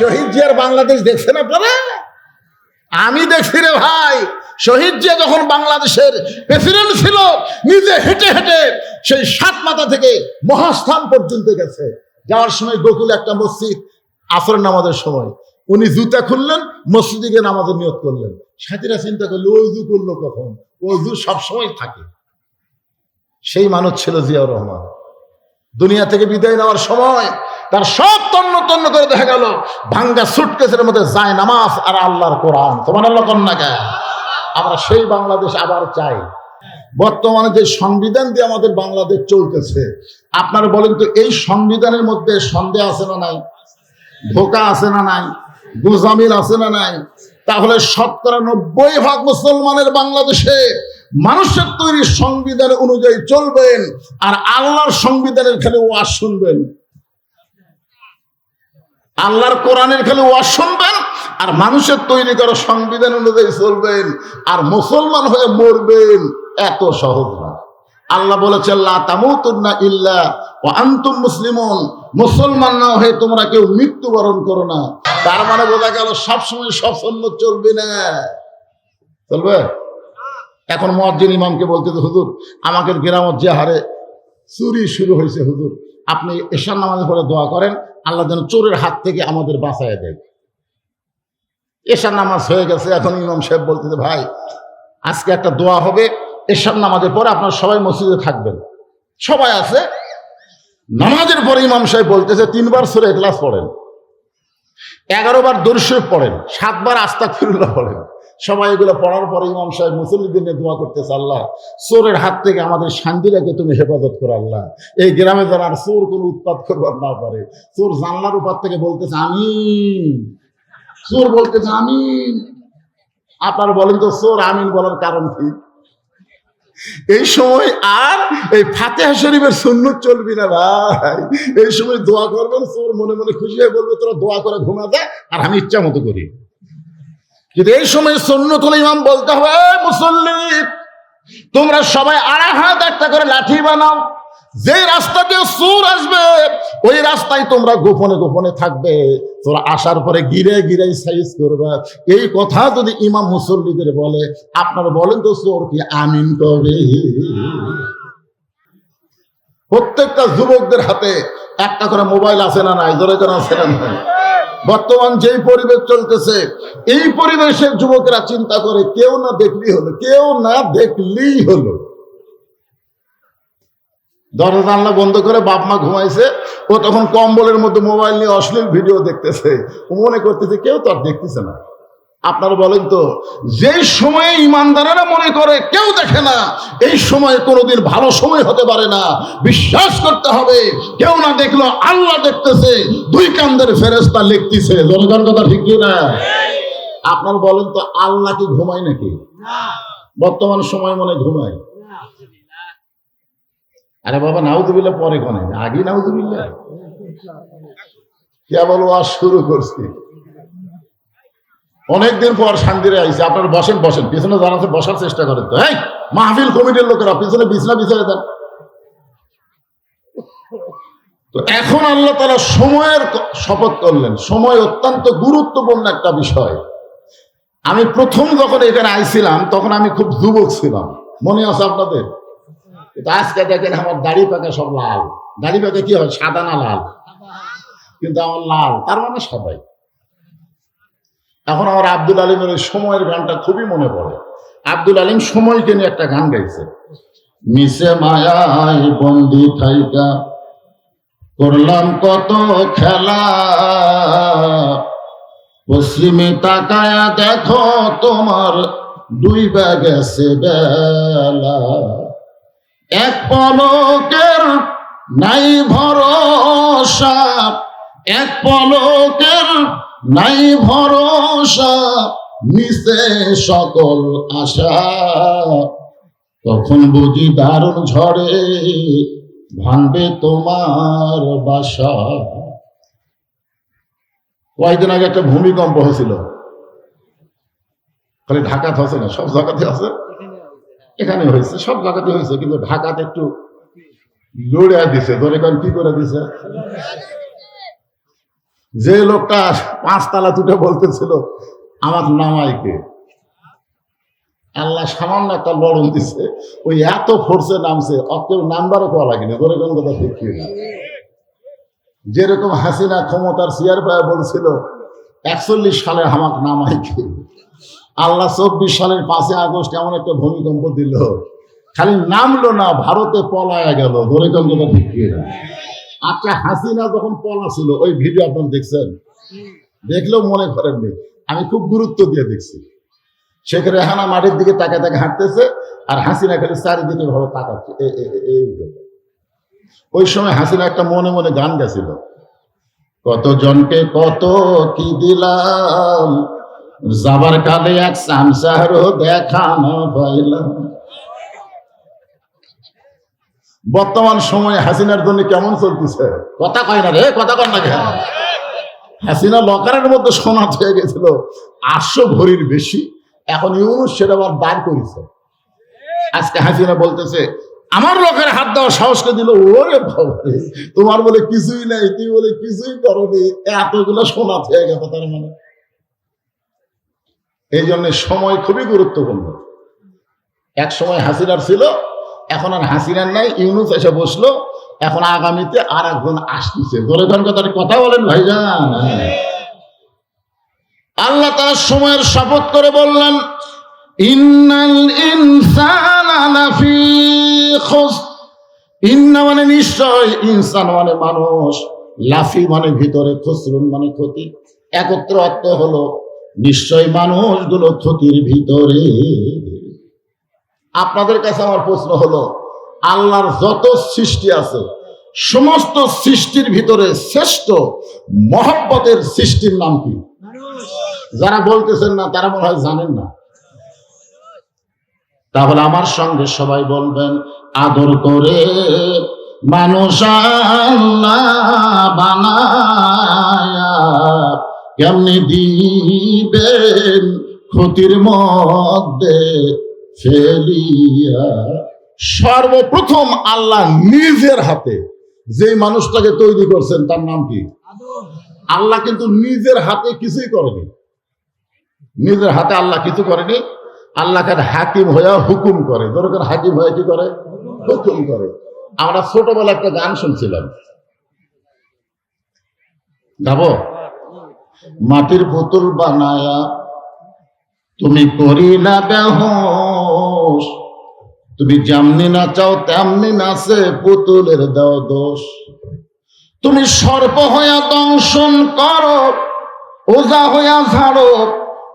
শহীদ জিয়ার বাংলাদেশ দেখছেন আপনারা? আমি দেখছি রে ভাই। শহীদ জিয়া যখন বাংলাদেশের প্রেসিডেন্ট ছিল, নিজে হেঁটে হেঁটে সেই সাতমাথা থেকে মহাস্থান পর্যন্ত গেছে। যাওয়ার সময় গোকুলে একটা মসজিদ, আসরের নামাজের সময় উনি জুতা খুললেন, মসজিদে গিয়ে নামাজের নিয়ত করলেন। সাথীরা চিন্তা করলো ওযু করলো কখন? ওযু সবসময় থাকে। সেই মানুষ ছিল জিয়াউর রহমান। দুনিয়া থেকে বিদায় নেওয়ার সময় তার সব তন্ন তন্ন করে দেখা গেল ভাঙ্গা সুটকেসের মধ্যে যায় নামাজ আর আল্লাহর কোরআন। সুবহানাল্লাহ কন্যা কে? আমরা সেই বাংলাদেশ আবার চাই। বর্তমানে যে সংবিধান দিয়ে আমাদের বাংলাদেশ চলতেছে, আপনারা বলেন তো এই সংবিধানের মধ্যে সন্দেহ আছে না নাই? ধোঁকা আছে না নাই? গোজামিল আছে না নাই? তাহলে ৯৭% মুসলমানের বাংলাদেশে মানুষের তৈরি সংবিধান অনুযায়ী চলবেন আর আল্লাহর সংবিধানের খালি ওয়াজ শুনবেন, আল্লাহর কোরআনের খালি ওয়াজ শুনবেন আর মানুষের তৈরি করা সংবিধান অনুযায়ী চলবেন আর মুসলমান হয়ে মরবেন। এত সহজ না। আল্লাহ বলেছেন লা তামুতুন্না ইল্লা ওয়া আনতুম মুসলিমুন, মুসলমান না হয়ে তোমরা কেউ মৃত্যুবরণ করো না। তার মানে বোঝা গেল সবসময় সব সুন্নাত চলবে না। চলবে? এখন মুয়াজ্জিন ইমামকে বলতেছে হুজুর আমাদের গ্রামের যে হারে চুরি শুরু হয়েছে, হুজুর আপনি এশার নামাজের পরে দোয়া করেন আল্লাহ যেন চোরের হাত থেকে আমাদের বাঁচায় দেয়। এশার নামাজ হয়ে গেছে, এখন ইমাম সাহেব বলতেছে ভাই আজকে একটা দোয়া হবে, এশার নামাজের পরে আপনারা সবাই মসজিদে থাকবেন। সবাই আছে। নামাজের পরে ইমাম সাহেব বলতেছে 3 বার সূরা ইখলাস পড়েন, 11 বার দুরূদ শরীফ পড়েন, 7 বার আস্তাগফিরুল্লাহ পড়েন। সবাই এগুলো পড়ার পরে ইমাম সাহেব মুসল্লিদের নিয়ে দোয়া করতেছে আল্লাহ চোরের হাত থেকে আমাদের শান্তিটাকে তুমি হেফাজত করো আল্লাহ। এই গ্রামে যারা আর চোর কোনো উৎপাত করবার না পারে। চোর জানলার উপর থেকে বলতেছে আমিন, চোর বলতেছে আমিন। আপনারা বলেন তো চোর আমিন বলার কারণ কি? এই সময় আর এই ফাতিহা শরীফের সুন্নত চলবি না ভাই। এই সময় দোয়া করবেন, চোর মনে মনে খুশি হয়ে বলবে তোরা দোয়া করে ঘুমা দে আর আমি ইচ্ছা মতো করি। কিন্তু এই সময় সুন্নত হলে ইমাম বলতে হবে মুসল্লি তোমরা সবাই আড়াই হাত একটা করে লাঠি বানাও, যে রাস্তা দিয়ে চোর আসবে ওই রাস্তায় তোমরা গোপনে গোপনে থাকবে, তোরা আসার পরে গিরে গিরে সাইজ করবে। এই কথা যদি ইমাম মুসল্লিদের বলে, আপনারা বলেন তো চোর কি আমিন কবে? প্রত্যেকটা যুবকদের হাতে একটা করে মোবাইল আছে না নাই? জোরে জোরে আছে না নাই? বর্তমান যেই পরিবেশ চলতেছে এই পরিবেশের যুবকেরা চিন্তা করে কেউ না দেখলেই হলো, কেউ না দেখলেই হলো। দরজা জানলা বন্ধ করে বাপ মা ঘুমাইছে, ও তখন কম্বলের মধ্যে মোবাইল নিয়ে অশ্লীল ভিডিও দেখতেছে। ও মনে করতেছে কেউ তো আর দেখতেছে না। আপনারা বলেন তো যেই সময়ে ইমানদারেরা মনে করে কেউ দেখে না, এই সময় কোনোদিন ভালো সময় হতে পারে না। বিশ্বাস করতে হবে কেউ না দেখলো আল্লাহ দেখতেছে, 2 কান্দের ফেরেশতা লিখতেছে। জনগণ কথা ঠিক কি না? আপনারা বলেন তো আল্লাহ কি ঘুমায় নাকি? বর্তমান সময় মনে ঘুমায়? আরে বাবা নাউজুবিল্লাহ পরে কোনে, আগে নাউজুবিল্লাহ কেবল ওয়াজ শুরু করছি। অনেকদিন পর শান্তিরে আইছে। আপনারা বসেন বসেন, পিছনে যারা আছে বসার চেষ্টা করেন তো। এই মাহফিল কমিটির লোকেরা পিছনে বিছনা বিছায় দেন তো। এখন আল্লাহ তাআলা সময়ের শপথ করলেন। সময় অত্যন্ত গুরুত্বপূর্ণ একটা বিষয়। আমি প্রথম যখন এখানে আইছিলাম তখন আমি খুব যুবক ছিলাম, মনে আছে আপনাদের? আজকে দেখেন আমার দাড়ি পাকা সব লাল। দাড়ি পাকা কি হয়? সাদা না লাল? কিন্তু আমার লাল, তার মানে সবাই। এখন আমার আব্দুল আলিমের ওই সময়ের গানটা খুবই মনে পড়ে। আব্দুল আলিম সময়কে নিয়ে একটা গান গাইছে। মিশে মায়ায় বন্দি থাইকা করলাম কত খেলা, পশ্চিমে তাকায়া দেখো তোমার 2 গেছে বেলা, এক পলকের নাই ভরসা, এক পলকের নাই ভরসা, মিশে সকল আশা, তখন বুঝি দারুণ ঝড়ে ভাঙবে তোমার বাসা। কয়েকদিন আগে একটা ভূমিকম্প হয়েছিল, খালি ঢাকাতে হচ্ছে না, সব জায়গাতে আছে। এখানে হয়েছে, সব জায়গাতে হয়েছে, কিন্তু ঢাকাতে একটু লড়ে দিছে। ধরে কারণ কি করে দিছে? যে লোকটা 5 তালা তুটে বলতেছিল আমার নামাইকে, আল্লাহ সামান্য একটা লড়ন দিছে, ওই এত ফোর্সে নামছে, কেউ নাম্বারও করা লাগেনি। ধরে কোন কথা দেখিয়ে না। যেরকম হাসিনা ক্ষমতার চেয়ার পায় বলছিল 41 সালে হামাক নামাইকে, আল্লাহ 24 সালের 5 আগস্ট এমন একটা ভূমিকম্প দিল, খালি নামলো না, ভারতে পলায়া গেল। ধরে কোন কথা দেখিয়ে না। আচ্ছা, হাসিনা যখন পলা ছিল ওই ভিডিও আপনারা দেখছেন? দেখলেও মনে করেননি, আমি খুব গুরুত্ব দিয়ে দেখছি। শেখ রেহানা মাটির দিকে তাকে তাকে হাঁটতেছে, আর হাসিনা খালি চারিদিকে ভাবে তাকাচ্ছে। ওই সময় হাসিনা একটা মনে মনে গান গেছিল, কত জনকে কত কি দিলাম, যাবার কালে এক সামসারও দেখা না পাইলাম। বর্তমান সময়ে হাসিনার জন্য কেমন চলতেছে? কথা কয় না রে, কথা কয় না কেন? হাসিনা লকারের মধ্যে সোনা হয়ে গেছিল 800 ভরির বেশি, এখন ইউনুস সেটা আবার বার করেছে। আজকে হাসিনা বলতেছে আমার লোকের হাত দেওয়া সাহসকে দিল। ওরে বাবা, তোমার বলে কিছুই নাই, তুই বলে কিছুই করনি, এতগুলো সোনা হয়ে গেছে। তার মানে এই জন্য সময় খুবই গুরুত্বপূর্ণ। এক সময় হাসিনার ছিল, এখন আর হাসিনার নাই, ইউনুস এসে বসলো, এখন আগামীতে আর একজন আসতেছে। ধরে কথা বলেন ভাইজান। আল্লাহ তাআলা সময়ের শপথ করে বললেন, ইন্নাল ইনসানা লাফি খুসর। ইন্না মানে নিশ্চয়, ইনসান মানে মানুষ, লাফি মানে ভিতরে, খুসরুন মানে ক্ষতি। একত্র অর্থ হলো নিশ্চয় মানুষগুলো ক্ষতির ভিতরে। আপনাদের কাছে আমার প্রশ্ন হলো, আল্লাহর যত সৃষ্টি আছে সমস্ত সৃষ্টির ভিতরে শ্রেষ্ঠ মহব্বতের সৃষ্টির নাম কি? যারা বলতেছেন না তারা মনে হয় জানেন না। তাহলে আমার সঙ্গে সবাই বলবেন, আদর করে মানুষ আল্লাহ বানায়া কেমনি দিবেন ক্ষতির মধ্যে ফেলিয়া। সর্বপ্রথম আল্লাহ নিজের হাতে যে মানুষটাকে তৈরি করছেন তার নাম কি? আল্লাহ কিন্তু নিজের হাতে কিছুই করেনি। নিজের হাতে আল্লাহ কিছু করেনি। আল্লাহকে হাকিম হয়ে হুকুম করে। দরকার হাকিম হয়ে কি করে? হুকুম করে। আমরা ছোটবেলা একটা গান শুনছিলাম, গাবো? মাটির পুতুল বানায়া তুমি করিলা বেহুশ, তুমি যেমনি নাচাও তেমনি নাচে পুতুলের দাও দোষ। তুমি সর্প হইয়া দংশন করো, ওজা হইয়া ঝাড়ো,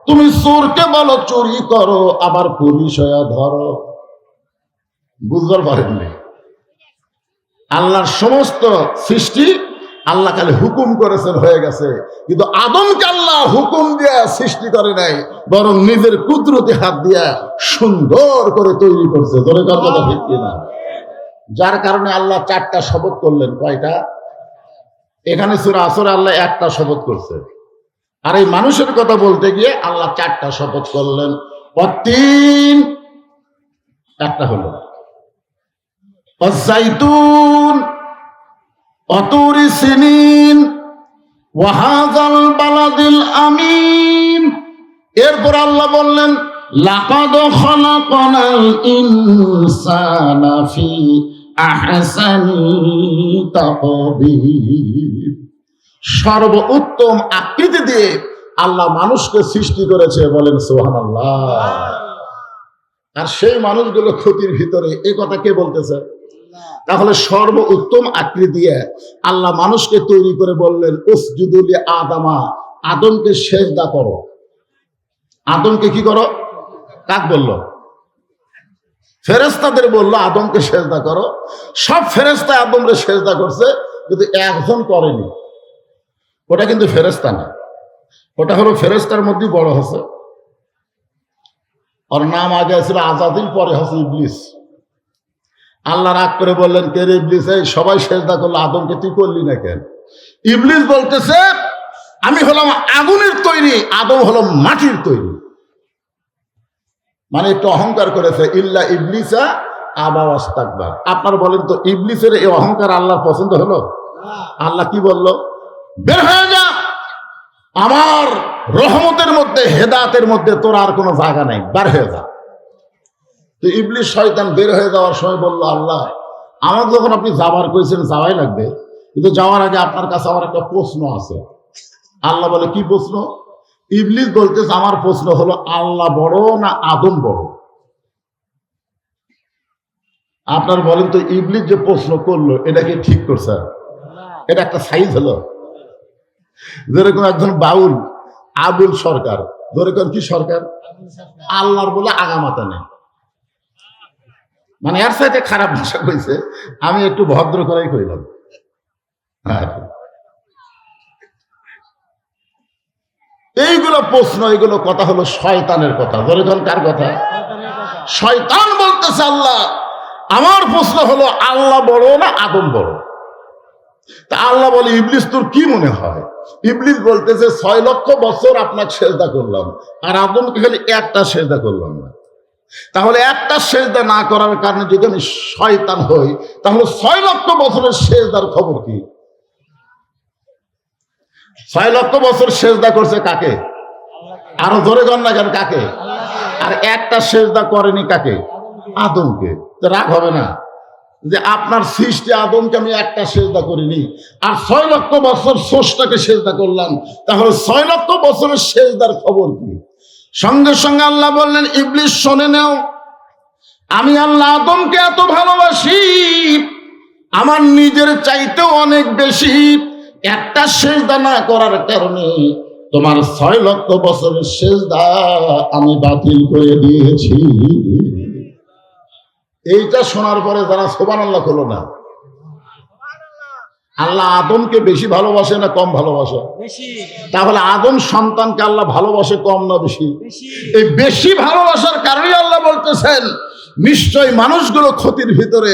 তুমি চোরকে বলো চুরি করো, আবার পুলিশ হইয়া ধরো। বুঝবার পারেননি? আল্লাহর সমস্ত সৃষ্টি আল্লাহ খালি হুকুম করেছেন, হয়ে গেছে। কিন্তু আদমকে আল্লাহ হুকুম দিয়া সৃষ্টি করে নাই, বরং নিজের কুদরতি হাত দিয়া সুন্দর করে তৈরি করছে। ধরে কথা ঠিক কিনা? যার কারণে আল্লাহ 4টা শপথ করলেন। কয়টা? এখানে সূরা আসরে আল্লাহ 1টা শপথ করছে, আর এই মানুষের কথা বলতে গিয়ে আল্লাহ 4টা শপথ করলেন। তিন একটা হলো ওয়াজাইতুন ওয়াতুরি সিনিন ওয়া হাযাল বালাদিল আমিন। এরপর আল্লাহ বললেন, লাকাদ খালাকনাল ইনসানা ফি আহসানি তাকবীর। সর্বোত্তম আকৃতি দিয়ে আল্লাহ মানুষকে সৃষ্টি করেছে। বলেন সুবহানাল্লাহ। আর সেই মানুষগুলো ক্ষতির ভিতরে, এই কথা কে বলতেছে? তাহলে সর্বোত্তম আকৃতি দিয়ে আল্লাহ মানুষকে তৈরি করে বললেন, উসজুদু লি আদামা, আদমকে সেজদা করো। আদমকে কি করো? কাক বলল? ফেরেশতাদের বলল আদমকে সেজদা করো। সব ফেরেশতা আদমকে সেজদা করছে, কিন্তু একজন করেনি। ওটা কিন্তু ফেরেশতা না, ওটা হলো ফেরেশতার মধ্যে বড় হচ্ছে। ওর নাম আগে ছিল আজাদিল, পরে হচ্ছে ইবলিস। আল্লাহ রাগ করে বললেন, কে রে ইবলিস, এই সবাই সেজদা করলো, আদমকে তুই করলি না কেন? ইবলিস বলতেছে, আমি হলাম আগুনের তৈরি, আদম হলো মাটির তৈরি। মানে একটু অহংকার করেছে। ইল্লা ইবলিসা আবা ওয়াস্তাকবার। আপনারা বলেন তো, ইবলিসের এই অহংকার আল্লাহর পছন্দ হলো? আল্লাহ কি বলল? বের হয়ে যা, আমার রহমতের মধ্যে, হেদায়েতের মধ্যে তোর আর কোনো জায়গা নাই, বার হয়ে যা। তো ইবলিস শয়তান বের হয়ে যাওয়ার সময় বলল, আল্লাহ আমার যখন আপনি যাবার কইছেন যাওয়াই লাগবে, কিন্তু যাওয়ার আগে আপনার কাছে আমার একটা প্রশ্ন আছে। আল্লাহ বলে, কি প্রশ্ন? ইবলিস বলতেছে, আমার প্রশ্ন হলো আল্লাহ বড় না আদম বড়? আপনার বলেন তো, ইবলিস যে প্রশ্ন করলো এটা কি ঠিক করছে? এটা একটা সাইজ হলো। যেরকম একজন বাউল আবুল সরকার, যেরকম কি সরকার, আল্লাহর বলে আগামাতা নেই, মানে এর সাথে খারাপ ভাষা কইছে, আমি একটু ভদ্র করেই কইলাম। এইগুলো প্রশ্ন, এইগুলো কথা হলো শয়তানের কথা। যেরকম কার কথা? শয়তান বলতেছে, আল্লাহ আমার প্রশ্ন হলো আল্লাহ বড় না আদম বড়? তা আল্লাহ বলে, ইবলিস তোর কি মনে হয়? ইবলিস বলতেছে, 6 লক্ষ বছর আপনাকে সেজদা করলাম, আর আদমকে খালি একটা সেজদা করলাম না। তাহলে একটা সেজদা না করার কারণে যদি আমি শয়তান হই, তাহলে 6 লক্ষ বছরের সেজদার খবর কি? 6 লক্ষ বছর সেজদা করছে কাকে? আরো জোরে গণ না কেন, কাকে? আর একটা সেজদা করেনি কাকে? আদমকে। তো রাগ হবে না যে আপনার সৃষ্টি আদমকে আমি একটা সেজদা করিনি, আর 6 লক্ষ বছর স্রষ্টাকে সেজদা করলাম, তাহলে 6 লক্ষ বছরের সেজদার খবর কি? সঙ্গে সঙ্গে আল্লাহ বললেন, ইবলিস শোনে নাও, আমি আল্লাহ আদমকে এত ভালোবাসি, আমার নিজের চাইতেও অনেক বেশি। একটা সেজদা না করার কারণে তোমার 6 লক্ষ বছরের সেজদা আমি বাতিল করে দিয়েছি। এইটা শোনার পরে যারা সুবহানাল্লাহ হলো না, আল্লাহ আদমকে বেশি ভালোবাসে না কম ভালোবাসে? তাহলে আদম সন্তানকে আল্লাহ ভালোবাসে কম না বেশি? এই বেশি ভালোবাসার কারণে আল্লাহ বলতেছেন, নিশ্চয় মানুষগুলো ক্ষতির ভিতরে,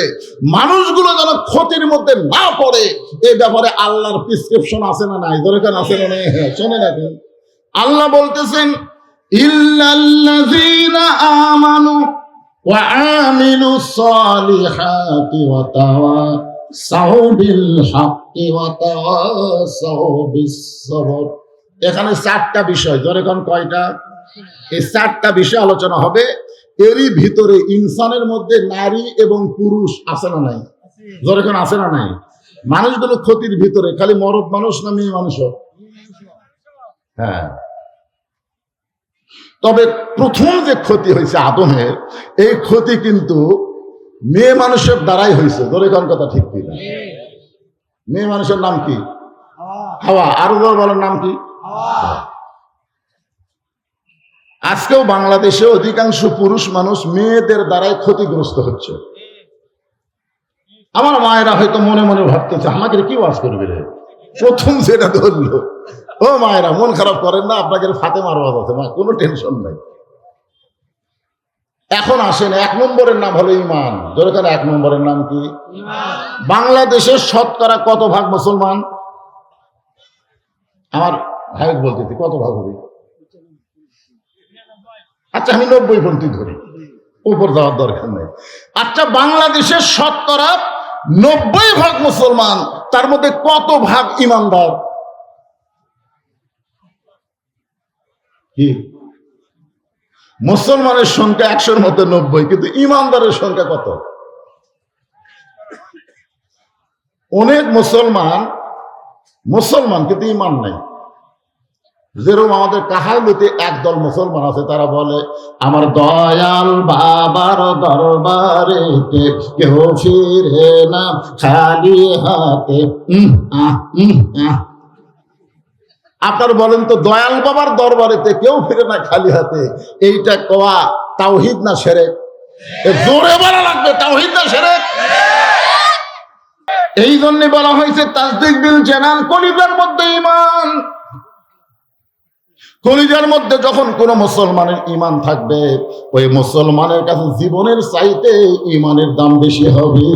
মানুষগুলো যেন ক্ষতির মধ্যে না পড়ে, এই ব্যাপারে আল্লাহর প্রেসক্রিপশন আছে না নাই? দরকার আছে না নাই? শোনে রাখেন, আল্লাহ বলতেছেন, ইল্লাল্লাযীনা আমানু ওয়া আমিলুস সালিহাতি ওয়া তাওয়াসাউ বিল হাক্কি ওয়া তাওয়াসাউ বিস সবর। এখানে 4টা বিষয়, যেরকম কয়টা? এই 4টা বিষয় আলোচনা হবে। এরই ভিতরে ইনসানের মধ্যে নারী এবং পুরুষ আছে না নাই? যেরকম আছে না নাই? মানুষগুলো ক্ষতির ভিতরে, খালি মরদ মানুষ না মেয়ে মানুষ? হ্যাঁ। তবে প্রথম যে ক্ষতি হয়েছে আদমের, এই ক্ষতি কিন্তু মেয়ে মানুষের দ্বারাই হয়েছে। যেরকম কথা ঠিক কি না? মেয়ে মানুষের নাম কি? হাওয়া। আরো বলার নাম কি? আজকেও বাংলাদেশে অধিকাংশ পুরুষ মানুষ মেয়েদের দ্বারাই ক্ষতিগ্রস্ত হচ্ছে। আমার মায়েরা হয়তো মনে মনে ভাবতেছে, আমাকে কি ওয়াজ করবে রে? প্রথম যেটা ধরলো, ও মায়েরা মন খারাপ করেন না, আপনাকে ফাতেমার ওয়াজ আছে, মা কোনো টেনশন নাই। এখন আসেন, 1 নম্বরের নাম হলো ঈমান। যেরকম 1 নম্বরের নাম কি? বাংলাদেশের শতকরা কত ভাগ মুসলমান? আমার ভাই বলতেছি, কত ভাগ হবে? আচ্ছা আমি 90% ধরি, উপর যাওয়ার দরকার নেই। আচ্ছা, বাংলাদেশের শতকরা 90% মুসলমান, তার মধ্যে কত ভাগ ইমানদার? কি? মুসলমানের সংখ্যা 100-র মধ্যে 90, কিন্তু ইমানদারের সংখ্যা কত? অনেক মুসলমান কিন্তু ইমান নাই। যেরকম আমাদের কাহালুতে একদল মুসলমান আছে, তারা বলে, আমার দয়াল বাবার দরবারেতে কেউ ফিরে না খালি হাতে। আপনার বলেন তো, দয়াল বাবার দরবারেতে কেউ ফিরে না খালি হাতে, এইটা কোয়া তাওহীদ না শিরক? জোরে বলা লাগবে, তাওহীদ না শিরক? এই জন্য বলা হয়েছে তাসদিক বিল জানান, কলিজার মধ্যে ঈমান। কলিজার মধ্যে যখন কোন মুসলমানের ঈমান থাকবে, ওই মুসলমানের কাছে জীবনের চাইতে ঈমানের দাম বেশি হবে।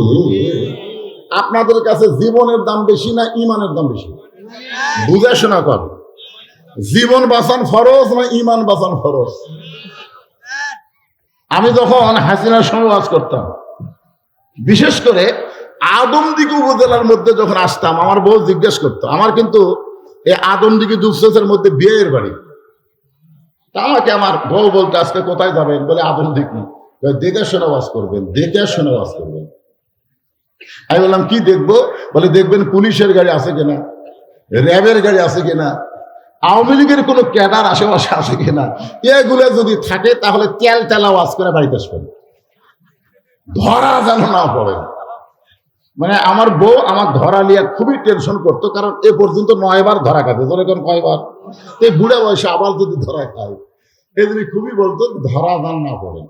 আপনাদের কাছে জীবনের দাম বেশি না ঈমানের দাম বেশি? বুঝে শোনা কর, জীবন বাঁচান ফরজ না ঈমান বাঁচান ফরজ? আমি যখন হাসিনার সঙ্গে ওয়াজ করতাম, বিশেষ করে আদমদীঘি উপজেলার মধ্যে যখন আসতাম, আমার বউ জিজ্ঞেস করতো, আমার কিন্তু এই আদমদিঘি দুপচাঁচের মধ্যে বিয়ের বাড়ি। তা আমাকে আমার বউ বলতে আজকে কোথায় যাবেন, বলে আদমদিঘি। দেখে শুনে ওয়াজ করবেন, দেখে শুনে ওয়াজ করবেন। আমি বললাম কি দেখবো? বলে দেখবেন পুলিশের গাড়ি আছে কিনা, র্যাবের গাড়ি আছে কিনা, আওয়ামী লীগের কোনো ক্যাডার আশেপাশে আছে কিনা। এগুলো যদি থাকে তাহলে তেল তেলা ওয়াজ করে বাড়িতে আসবেন, ধরা যেন না পড়ে। মানে আমার বউ আমার ধরা নিয়ে খুবই টেনশন করতো, কারণ এ পর্যন্ত 9 বার ধরা খাবে। ধরে কোন কয়বার? এই বুড়া বয়সে আবার যদি ধরা খায়, এই জন্য খুবই বলতো ধরা যেন না পড়ে।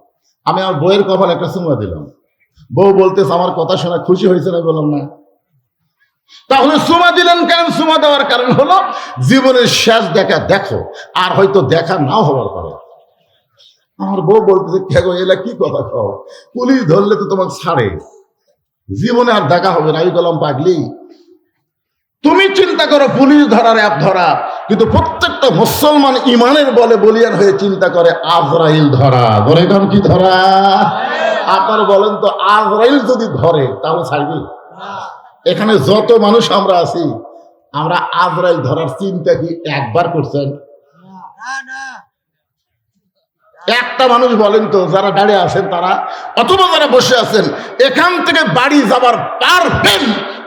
আমি আমার বউয়ের কপালে একটা চুমা দিলাম। বউ বলতেছে আমার কথা শোনা খুশি হয়েছে না? বললাম না। তাহলে চুমা দিলেন কেন? চুমা দেওয়ার কারণ হলো জীবনের শেষ দেখা দেখো, আর হয়তো দেখা নাও হওয়ার পরে। আমার বউ বলতেছে কে গো, এলা কি কথা কও? পুলিশ ধরলে তো তোমাকে ছাড়ে, জীবনে আর দেখা হবে না। আমি বললাম পাগলি, তুমি চিন্তা করো পুলিশ ধরার অ্যাপ ধরা, কিন্তু প্রত্যেকটা মুসলমান ইমানের বলে বলিয়ান হয়ে চিন্তা করে আজরাইল ধরা। ধরে কারণ কি ধরা? আপনার বলেন তো, আজরাইল যদি ধরে তাহলে ছাড়বি? এখানে যত মানুষ আমরা আছি, আমরা আজরাইল ধরার চিন্তা কি একবার করছেন? একটা মানুষ বলেন তো, যারা দাঁড়িয়ে আছেন তারা, অথবা যারা বসে আছেন, এখান থেকে বাড়ি যাবার পারবেন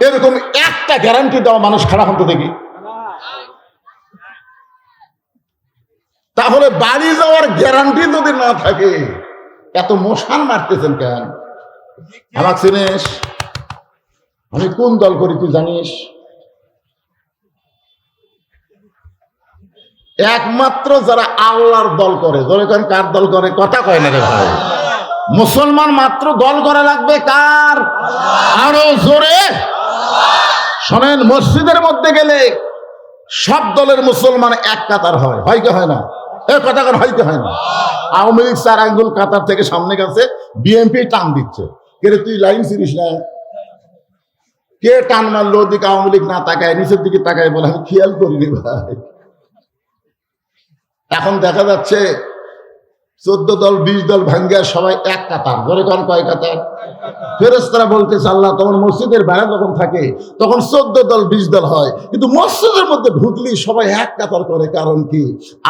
এরকম একটা গ্যারান্টি দেওয়া মানুষ খারাপ হতে দেখি। তাহলে বাড়ি যাওয়ার গ্যারান্টি যদি না থাকে, এত মশান মারতেছেন কেন? আমাকে চিনিস? আমি কোন দল করি তুই জানিস? একমাত্র যারা আল্লাহর দল করে। ধরে কেন কার দল করে? কথা কয় না রে ভাই। মুসলমান মাত্র দল করা লাগবে কার? আরো জোরে শোনেন, মসজিদের মধ্যে গেলে সব দলের মুসলমান এক কাতার হয়, হয় কি হয় না? কথা কেন হয় কি হয় না? আওয়ামী লীগ 4 আঙ্গুল কাতার থেকে সামনে গেছে, বিএনপি টান দিচ্ছে। কে তুই লাইন চিনিস না? কে টান মারলো? ওদিকে আওয়ামী লীগ না তাকায়, নিচের দিকে তাকায়, বলে আমি খেয়াল করিনি ভাই। এখন দেখা যাচ্ছে 14 দল 20 দল ভাঙ্গিয়া সবাই এক কাতার। ধরে কোন কয় কাতার? ফেরেশতারা বলতেছে আল্লাহ তোমার মসজিদের বাইরে যখন থাকে তখন 14 দল 20 দল হয়, কিন্তু মসজিদের মধ্যে ঢুকলেই সবাই এক কাতার করে। কারণ কি?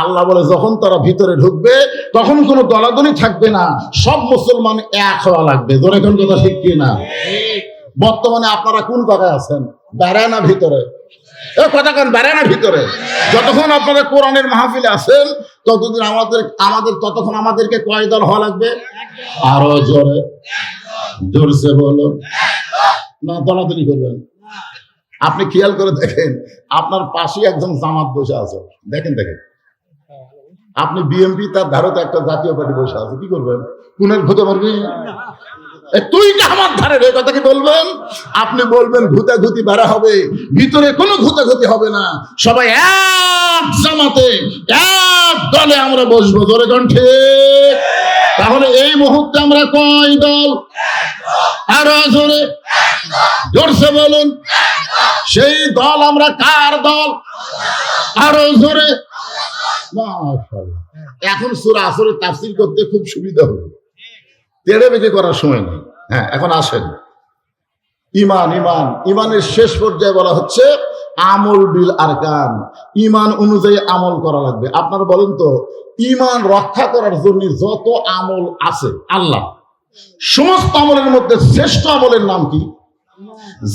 আল্লাহ বলে যখন তারা ভিতরে ঢুকবে তখন কোনো দলাদলি থাকবে না, সব মুসলমান এক হওয়া লাগবে। ধরে কোন কথা ঠিক কি না? বর্তমানে আপনারা কোন জায়গায় আছেন? বাইরে না ভিতরে? কথা কেন বাইরে না ভিতরে? যতক্ষণ আপনারা কোরআনের মাহফিলে আছেন ততদিন আমাদের ততক্ষণ আমাদেরকে কয় দল হওয়া লাগবে? আরো জোরে জোরসে বলুন না, দলাদলি করবেন। আপনি খেয়াল করে দেখেন, আপনার পাশে একজন জামাত বসে আছে, দেখেন দেখেন। আপনি বিএনপি, তার ধারতে একটা জাতীয় পার্টি বসে আছে, কি করবেন? কোনের ভূতে মারবি? তুই না আমার ধারে রে, কথা কি বলবেন? আপনি বলবেন ঘুতাঘুতি বেড়া হবে, ভিতরে কোনো ঘুতাঘুতি হবে না, সবাই এক জামাতে এক দলে আমরা বসবো। ধরে কণ্ঠে। তাহলে এই মুহূর্তে আমরা কয় দল? আরো জোরে জোরসে বলুন। সেই দল আমরা কার দল? আরো জোরে। এখন সূরা আসরের তাফসীর করতে খুব সুবিধা হবে, তেড়ে বেঁকে করার সময় নেই। হ্যাঁ, এখন আসেন ইমানের শেষ পর্যায়ে বলা হচ্ছে আমল বিল আরকান। ইমান অনুযায়ী আমল করা লাগবে। আপনারা বলেন তো, ইমান রক্ষা করার জন্য যত আমল আছে আল্লাহ, সমস্ত আমলের মধ্যে শ্রেষ্ঠ আমলের নাম কি?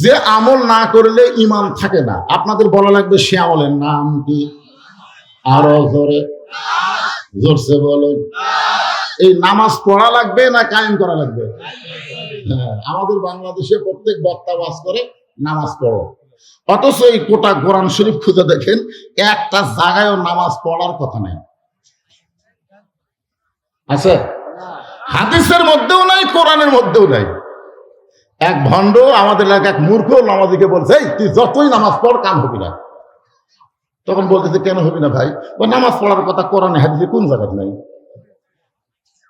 যে আমল না করলে ইমান থাকে না, আপনাদের বলা লাগবে সে আমলের নাম কি? আরো জোরে জোরসে বলুন। এই নামাজ পড়া লাগবে না কায়েম করা লাগবে? হ্যাঁ, আমাদের বাংলাদেশে প্রত্যেক বক্তা ওয়াজ করে নামাজ পড়ো, অথচ এই গোটা কোরআন শরীফ খুঁজে দেখেন একটা জায়গায়ও নামাজ পড়ার কথা নাই। আছে? হাদিসের মধ্যেও নাই, কোরআনের মধ্যেও নাই। এক ভণ্ড আমাদের এলাকায় এক মূর্খ নামাজিকে বলছে, এই তুই যতই নামাজ পড় কাম হবি না। তখন বলতেছে কেন হবি না ভাই? নামাজ পড়ার কথা কোরআনে হাদিসে কোন জায়গায় নাই।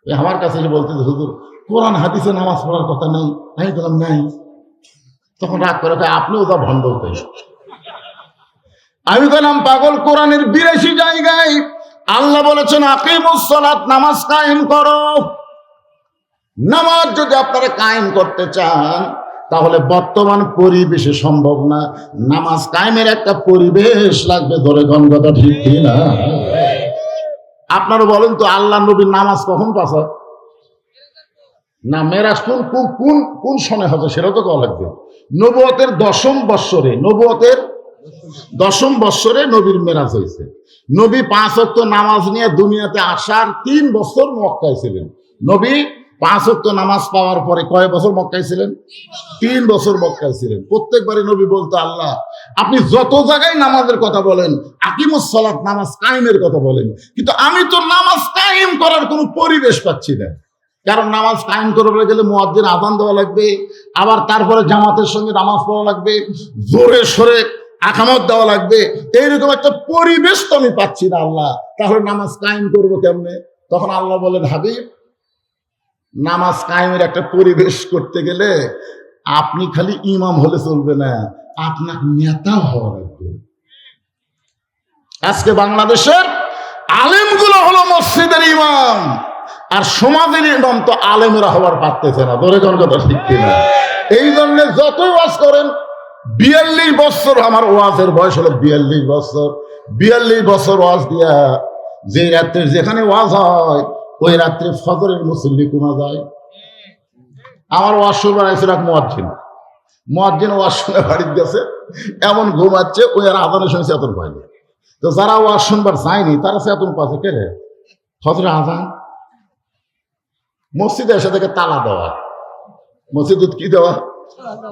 আমার কাছে বলতেছে হুজুর কোরআন হাদিসে নামাজ পড়ার কথা নাই। আমি বললাম নাই। তখন রাগ করে আপনিও যা ভণ্ড হতে। আমি বললাম পাগল, কোরআনের 82 জায়গায় আল্লাহ বলেছেন আকিমুস সালাত, নামাজ কায়েম করো। নামাজ যদি আপনারা কায়েম করতে চান তাহলে বর্তমান পরিবেশে সম্ভব না। নামাজ কায়েমের একটা পরিবেশ লাগবে, ধরে গণগতা ঠিক কিনা? আপনারা বলেন তো, আল্লাহ নবীর নামাজ কখন পাস হয়? না, মেরাজ কোন কোন কোন সনে হবে সেটা তো কওয়া লাগবে। নবুয়তের 10ম বৎসরে, নবুয়তের 10ম বৎসরে নবীর মেরাজ হয়েছে। নবী 5 ওয়াক্ত নামাজ নিয়ে দুনিয়াতে আসার 3 বছর মক্কায় ছিলেন। নবী 5 ওয়াক্ত নামাজ পাওয়ার পরে কয় বছর মক্কায় ছিলেন? 3 বছর মক্কায় ছিলেন। প্রত্যেকবারই নবী বলতো, আল্লাহ আপনি যত জায়গায় নামাজের কথা বলেন, আকিমুস সালাত নামাজ কায়েমের কথা বলেন, কিন্তু আমি তো নামাজ কায়েম করার কোনো পরিবেশ পাচ্ছি না। কারণ নামাজ কায়েম করতে গেলে মুয়াজ্জিন আযান দেওয়া লাগবে, আবার তারপরে জামাতের সঙ্গে নামাজ পড়া লাগবে, জোরে সরে আকামত দেওয়া লাগবে। এইরকম একটা পরিবেশ তো আমি পাচ্ছি না আল্লাহ, তাহলে নামাজ কায়েম করবো কেমনে? তখন আল্লাহ বলেন, হাবিব নামাজ কায়েমের একটা পরিবেশ করতে গেলে আপনি খালি ইমাম হলে চলবে না, আপনার নেতা হওয়া লাগবে। আজকে বাংলাদেশের আলেমগুলো হলো মসজিদের ইমাম, আর সমাজের ইমাম তো আলেমরা হওয়ার পারতেছে না। ধরে কোন কথা ঠিক কিনা? এই জন্য যতই ওয়াজ করেন, 42 বছর আমার ওয়াজের বয়স হলো 42 বছর। 42 বছর ওয়াজ দিয়া যে রাত্রে যেখানে ওয়াজ হয় ওই রাত্রে ফজরের মুসল্লি কমা যায়। আমার ওয়াজ শুনবার আইসিল এক মুয়াজ্জিন ওয়াজ শুনে বাড়িতে গেছে, এমন ঘুমাচ্ছে, ওই আর আজানের সঙ্গে চেতন পায়নি। তো যারা ওয়াজ শুনবার যায়নি তারা চেতন পাচ্ছে, কে রে ফজরে আজান। মসজিদে এসে থেকে তালা দেওয়া, মসজিদ কি দেওয়া,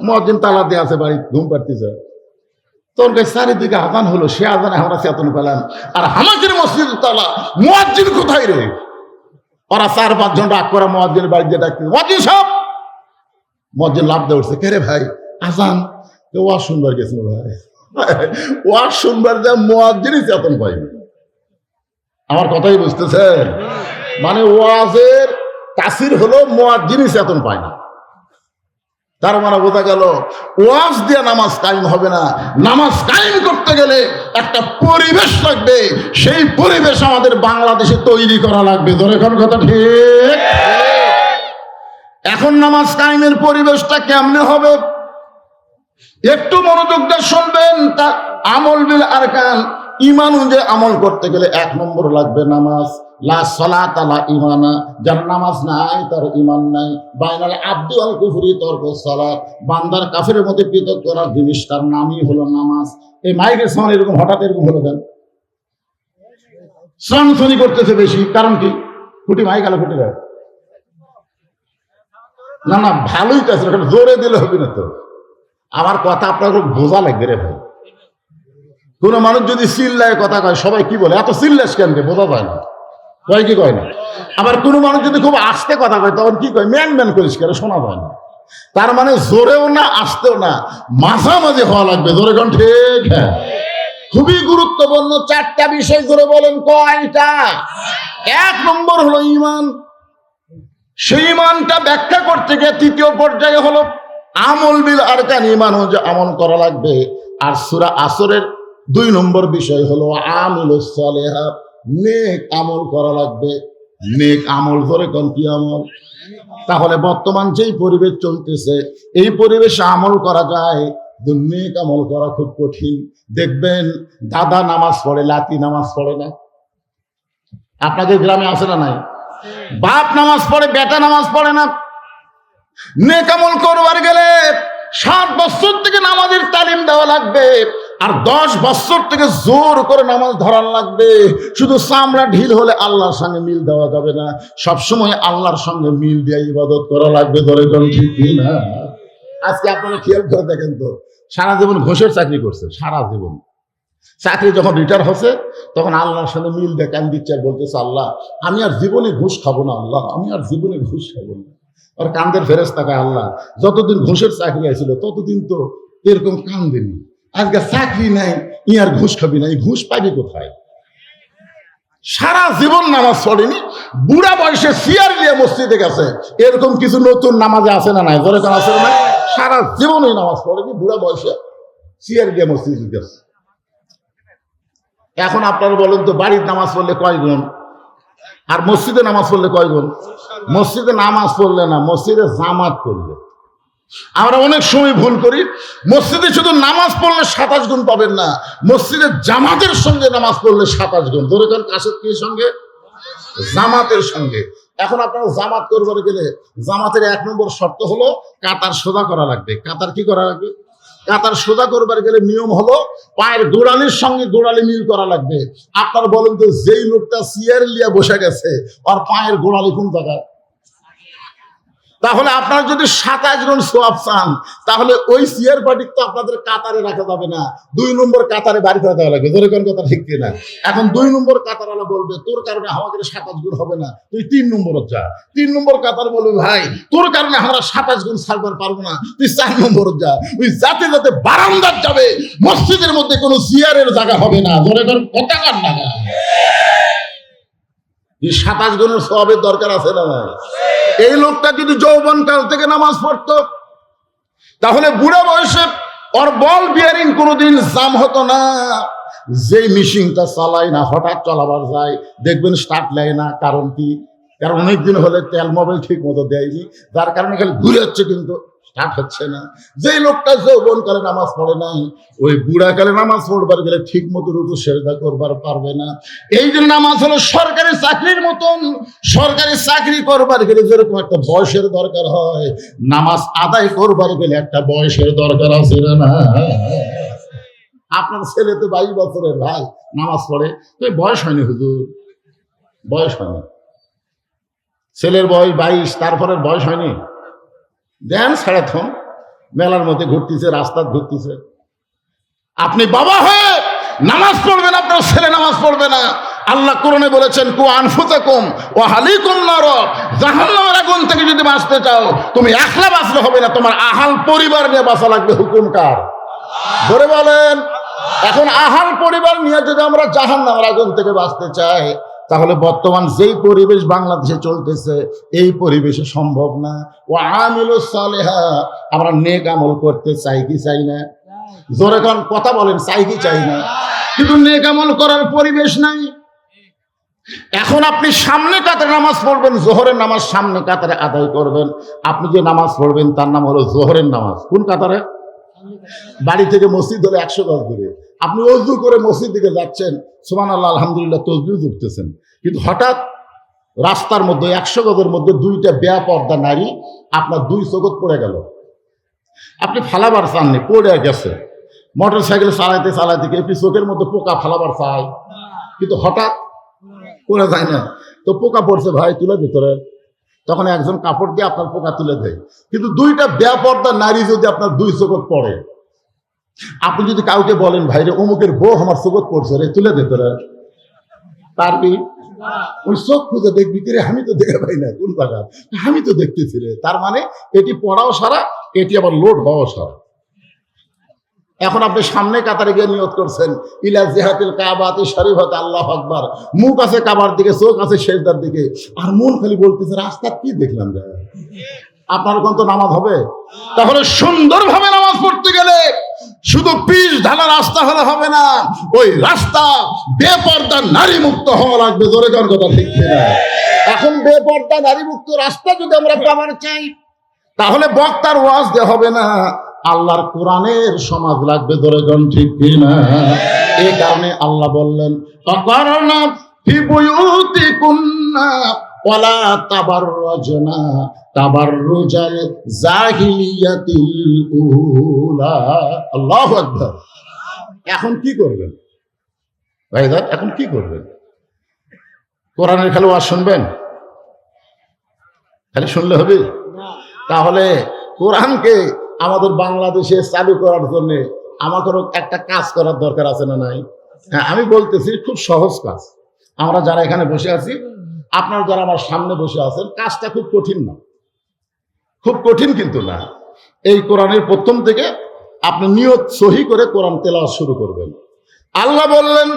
মুয়াজ্জিন তালা দিয়ে আছে, বাড়ি ঘুম পাড়তেছে। তোর কাছে চারিদিকে আজান হলো, সে আজানে আমরা চেতন পেলাম, আর আমাদের মসজিদ তালা, মুয়াজ্জিন কোথায় রে? ওরা 4-5 জন রাগ করে মুয়াজ্জিনের বাড়িতে ডাকতে, মুয়াজ্জিন সাহেব। মুয়াজ্জিন লাফ দিয়ে উঠছে, কে রে ভাই? আজান। ওয়াজ শুনবার গেছিল ভাই। ওয়াজ শুনবার যা মুয়াজ্জিনই চেতন পাইনি। আমার কথাই বুঝতেছেন? মানে ওয়াজের তাসির হলো মুয়াজ্জিনই চেতন পায় না। তার মানে বোঝা গেল ওয়াজ দিয়ে নামাজ কায়েম হবে না। নামাজ কায়েম করতে গেলে একটা পরিবেশ লাগবে, সেই পরিবেশ আমাদের বাংলাদেশে তৈরি করা লাগবে। ধরে কোন কথা ঠিক? এখন নামাজ কায়েমের পরিবেশটা কেমনে হবে একটু মনোযোগ দিয়ে শুনবেন। তা আমল বিল আরকান, ঈমান অনুযায়ী আমল করতে গেলে 1 নম্বর লাগবে নামাজ। লা সালাত লা ঈমানা, যার নামাজ নাই তার ঈমান নাই। বাইনাল আবদি ওয়াল কুফরি তারকুস সালাত, বান্দার কাফেরের মধ্যে পৃথক করার জিনিস তার নামই হলো নামাজ। এই মাইকের সাউন্ড এরকম হঠাৎ এরকম হলো কেন? শ্রানশ্রানি করতেছে বেশি, কারণ কি? ফুটি মাইক আলো ফুটে যায় না। না ভালোই তো আছে, জোরে দিলে হবে না তো। আমার কথা আপনার বোঝা লাগবে রে ভাই। কোন মানুষ যদি চিল্লায় কথা কয়, সবাই কি বলে, এত চিল্লাস কেন? বোঝা যায় না, কয় কি কয় না। আবার কোন মানুষ যদি খুব আস্তে কথা কয়, তখন কি কয়, ম্যান ম্যান করিস কেন, শোনা যায় না। তার মানে জোরেও না আস্তেও না, মাঝামাঝি হওয়া লাগবে। জোরে কোন ঠিক? হ্যাঁ, খুবই গুরুত্বপূর্ণ 4টা বিষয়। জোরে বলেন কয়টা? 1 নম্বর হলো ঈমান। সেই ঈমানটা ব্যাখ্যা করতে গিয়ে 3য় পর্যায়ে হলো আমল বিল আরকান, ঈমান অনুযায়ী আমল করা লাগবে। আর সূরা আসরের 2 নম্বর বিষয় হলো আমিলুস সালিহাত, নেক আমল করা লাগবে। নেক আমল ধরে কোন কি আমল? তাহলে বর্তমান যেই পরিবেশ চলতেছে, এই পরিবেশে আমল করা যায়, নেক আমল করা খুব কঠিন। দেখবেন দাদা নামাজ পড়ে, লাতি নামাজ পড়ে না। আপনাদের গ্রামে আছে না নাই? বাপ নামাজ পড়ে, বেটা নামাজ পড়ে না। নেক আমল করবার গেলে 7 বছর থেকে নামাজের তালিম দেওয়া লাগবে, আর 10 বছর থেকে জোর করে নামাজ ধরান লাগবে। শুধু চামড়া ঢিল হলে আল্লাহর সঙ্গে মিল দেওয়া যাবে না, সবসময় আল্লাহর সঙ্গে মিল দিয়ে ইবাদত করা লাগবে। ধরে কোন ঠিক না? আজকে আপনারা খেয়াল করে দেখেন তো, সারা জীবন ঘুষের চাকরি করছে, সারা জীবন চাকরি যখন রিটায়ার হচ্ছে, তখন আল্লাহর সঙ্গে মিল দিয়ে কান দিচ্ছে, আর বলতেছে, আল্লাহ আমি আর জীবনে ঘুষ খাবো না, আল্লাহ আমি আর জীবনে ঘুষ খাবো না। আর কান্দের ফেরেশতা কয়, আল্লাহ যতদিন ঘুষের চাকরি আছিল ততদিন তো এরকম কান্দেনি, আজকে চাকরি নাই, ই আর ঘুষ খাবি না, এই ঘুষ পাবি কোথায়? সারা জীবন নামাজ পড়েনি, বুড়া বয়সে সিয়ার নিয়ে মসজিদে গেছে। এরকম কিছু নতুন নামাজে আছে না নাই? ধরে আছে না? সারা জীবনই নামাজ পড়েনি, বুড়া বয়সে সিয়ার দিয়ে মসজিদে গেছে। এখন আপনারা বলেন তো, বাড়ির নামাজ পড়লে কয় গুণ, আর মসজিদে নামাজ পড়লে কয় গুণ? মসজিদে নামাজ পড়লে না, মসজিদে জামাত করলে। আমরা অনেক সময় ভুল করি, মসজিদে শুধু নামাজ পড়লে 27 গুণ পাবেন না, মসজিদে জামাতের সঙ্গে নামাজ পড়লে 27 গুণ। ধরে করেন কাছের কি সঙ্গে? জামাতের সঙ্গে। এখন আপনারা জামাত করবার গেলে জামাতের 1 নম্বর শর্ত হলো কাতার সোজা করা লাগবে। কাতার কি করা লাগবে? কাতার সোজা করবার গেলে নিয়ম হলো পায়ের গোড়ালির সঙ্গে গোড়ালি মিল করা লাগবে। আপনার বলেন তো, যেই লোকটা চেয়ার লিয়া বসে গেছে আর পায়ের গোড়ালি কোন জায়গায়? তাহলে আপনারা যদি 27 গুণ সওয়াব চান, তাহলে ওই চেয়ার পার্টি তো আপনাদের কাতারে রাখা যাবে না, 2 নম্বর কাতারে বাড়ি করে দেওয়া লাগবে। ধরে কোন কথা ঠিক কিনা? এখন 2 নম্বর কাতারওয়ালা বলবে তোর কারণে আমাদের 27 গুণ হবে না, তুই 3 নম্বর যা। 3 নম্বর কাতার বলবে ভাই তোর কারণে আমরা 27 গুণ ছাড়বার পারবো না, তুই 4 নম্বর যা। ওই যাতে যাতে বারান্দার যাবে, মসজিদের মধ্যে কোনো চেয়ারের জায়গা হবে না। ধরে কোন কথা কার না? 27 গুণের সওয়াবের দরকার আছে না? এই লোকটা যদি যৌবন কাল থেকে নামাজ পড়তো, তাহলে বুড়া বয়সে ওর বল বিয়ারিং কোনোদিন জাম হতো না। যে মেশিনটা চালায় না, হঠাৎ চালাবার যায়, দেখবেন স্টার্ট নেয় না। কারণ কি? কারণ অনেকদিন হলে তেল মোবাইল ঠিক মতো দেয়নি, যার কারণে খালি ঘুরে যাচ্ছে কিন্তু স্টার্ট হচ্ছে না। যে লোকটা যৌবন কালে নামাজ পড়ে নাই, ওই বুড়া কালে নামাজ পড়বার গেলে ঠিক মতো রুকু সেজদা করবার পারবে না। এই যে নামাজ হলো সরকারি চাকরির মতন, সরকারি চাকরি করবার গেলে যেরকম একটা বয়সের দরকার হয়, নামাজ আদায় করবার গেলে একটা বয়সের দরকার আছে না? আপনার ছেলে তো 22 বছরের, ভাই নামাজ পড়ে, তো বয়স হয়নি হুজুর, বয়স হয়নি। ছেলের বয়স 22, তারপরের বয়স হয়নি। দেন সারাক্ষণ মেলার মধ্যে ঘুরতেছে, রাস্তা ঘুরতেছে। আপনি বাবা হয়ে নামাজ পড়বেন, আপনার ছেলে নামাজ পড়বে না। আল্লাহ কোরআনে বলেছেন কু আনফুসাকুম ওয়া আহলিকুম নার, জাহান্নামের আগুন থেকে যদি বাঁচতে চাও, তুমি একলা বাঁচলে হবে না, তোমার আহাল পরিবার নিয়ে বাঁচা লাগবে। হুকুম কার? ধরে বলেন। এখন আহাল পরিবার নিয়ে যদি আমরা জাহান্নামের আগুন থেকে বাঁচতে চাই, তাহলে বর্তমান যেই পরিবেশ বাংলাদেশে চলতেছে, এই পরিবেশে সম্ভব না। ও আমিলুস সালেহা, আমরা নেক আমল করতে চাই কি চাই না? জোরে কোন কথা বলেন, চাই কি চাই না? কিন্তু নেক আমল করার পরিবেশ নাই। এখন আপনি সামনে কাতারে নামাজ পড়বেন, জোহরের নামাজ সামনে কাতারে আদায় করবেন। আপনি যে নামাজ পড়বেন তার নাম হলো জোহরের নামাজ। কোন কাতারে? বাড়ি থেকে মসজিদ হলো 100 গজ দূরে। আপনি ওযু করে মসজিদ দিকে যাচ্ছেন, সুবহানাল্লাহ আলহামদুলিল্লাহ তাসবিহ করতেছেন, কিন্তু হঠাৎ রাস্তার মধ্যে 100 গজের মধ্যে 2টা বেপরদা নারী আপনার 2 চোখত পড়ে গেল। আপনি ফালাবার চাননি, পড়ে গেছে। মোটর সাইকেল চালাইতে চালাইতে একটি চোখের মধ্যে পোকা ফালাবার চাই, কিন্তু হঠাৎ পড়ে যায় না। তো পোকা পড়ছে ভাই, তুলে ভিতরে। তখন একজন কাপড় দিয়ে আপনার পোকা তুলে দেয়। কিন্তু 2টা বেপরদা নারী যদি আপনার 2 চোখত পড়ে, আপনি যদি কাউকে বলেন ভাই রে অমুকের বউ আমার চোখত পড়ছে রে, তুলে দে তোরা, পারবি? ওই চোখ খুঁজে দেখবি কি রে, আমি তো দেখে পাই না কোন জায়গা, আমি তো দেখতেছি রে। তার মানে এটি পড়াও সারা, এটি আবার লোড হওয়াও সারা। এখন আপনি সামনে কাতারে গিয়ে নিয়ত করছেন ইলা জিহাতিল কাবাতি শরীফাতে, আল্লাহু আকবার। মুখ আছে কাবার দিকে, চোখ আছে সেজদার দিকে, আর মন খালি বলতেছে রাস্তা কি দেখলাম রে। আপনার কোন তো নামাজ হবে? তাহলে সুন্দরভাবে নামাজ পড়তে গেলে শুধু পিচ ঢালা রাস্তা হলে হবে না, ওই রাস্তা বেপর্দা নারী মুক্ত হওয়া লাগবে। জোরে কোন কথা ঠিক কিনা? এখন বেপর্দা নারী মুক্ত রাস্তা যদি আমরা পাবার চাই, তাহলে বক্তার ওয়াজ দেওয়া হবে না, আল্লাহর কোরআনের সমাজ লাগবে। ধরে কোন ঠিক কিনা? এই কারণে আল্লাহ বললেন ফাকারনা ফি বুয়ুতিকুন্না ওয়ালা তাবাররাজনা তাবাররুজাল জাহিলিয়াতিল উলা। আল্লাহু আকবার। এখন কি করবেন ভাইজান? এখন কি করবেন? কোরআনের খালি ওয়াজ শুনবেন? খালি শুনলে হবে? তাহলে কোরআনকে আমাদের বাংলাদেশে চালু করার জন্য আমাদেরও একটা কাজ করার দরকার আছে না নাই? হ্যাঁ, আমি বলতেছি খুব সহজ কাজ। আমরা যারা এখানে বসে আছি, আপনারা যারা আমার সামনে বসে আছেন, কাজটা খুব কঠিন না, খুব কঠিন কিন্তু না। এই কোরআনের প্রথম থেকে আপনি নিয়ত সহি করে কোরআন তেলাওয়াত শুরু করবেন। আল্লাহ বললেন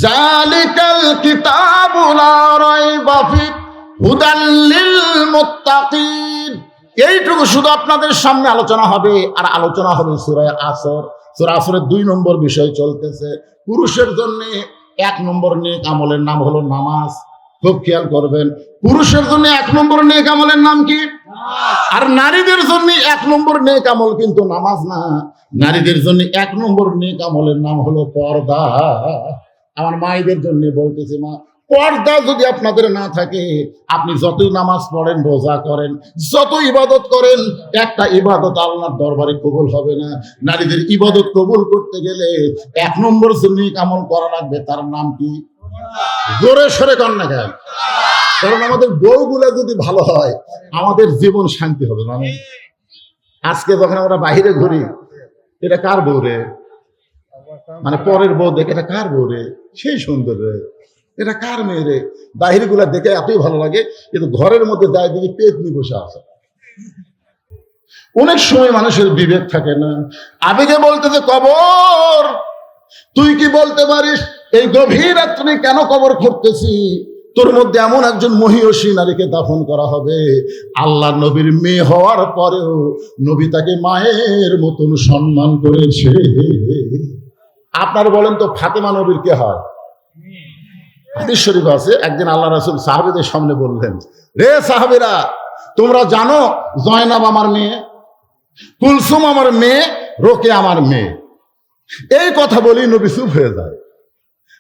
জালিকাল কিতাবু লা রাইবা ফি হুদাল লিল মুত্তাকিন। এইটুকু শুধু আপনাদের সামনে আলোচনা হবে, আর আলোচনা হবে সূরা আসর। সূরা আসরের 2 নম্বর বিষয় চলতেছে। পুরুষের জন্য 1 নম্বর নেক আমলের নাম হলো নামাজ। খুব খেয়াল করবেন, পুরুষের জন্য 1 নম্বর নেক আমলের নাম কি? আর নারীদের জন্য 1 নম্বর নেক আমল কিন্তু নামাজ না, নারীদের জন্য 1 নম্বর নেক আমলের নাম হলো পর্দা। আমার মায়েদের জন্য বলতেছি, মা, পর্দা যদি আপনাদের না থাকে, আপনি যতই নামাজ পড়েন, রোজা করেন, যত ইবাদত করেন, একটা ইবাদত আল্লাহর দরবারে কবুল হবে না। নারীদের ইবাদত কবুল করতে গেলে 1 নম্বর নেক আমল করা লাগবে, তার নাম কি? জোরে সরে কর না কেন? কারণ আমাদের বউগুলা যদি ভালো হয়, আমাদের জীবন শান্তি হবে। মানে আজকে যখন আমরা বাহিরে ঘুরি, এটা কার বউ রে? মানে পরের বউ দেখে, এটা কার বউ রে? সেই সুন্দর রে, এটা কার মেয়ে রে? বাহির গুলা দেখে এতই ভালো লাগে, কিন্তু ঘরের মধ্যে যায় দেখি পেতনি বসে আছে। অনেক সময় মানুষের বিবেক থাকে না, আবেগে বলতেছে কবর। তুই কি বলতে পারিস এই গভীর রাত্রে কেন কবর খুঁড়তেছি? তোর মধ্যে এমন একজন মহিয়সী নারীকে দাফন করা হবে, আল্লাহ নবীর মেয়ে হওয়ার পরেও নবী তাকে মায়ের মতন সম্মান করেছে। আপনার বলেন তো, ফাতেমা নবীর কে হয়? হাদিস শরীফ আছে, একদিন আল্লাহ রাসূল সাহাবীদের সামনে বললেন, রে সাহাবীরা, তোমরা জানো জয়নাব আমার মেয়ে, কুলসুম আমার মেয়ে, রোকে আমার মেয়ে। এই কথা বলি নবী চুপ হয়ে যায়।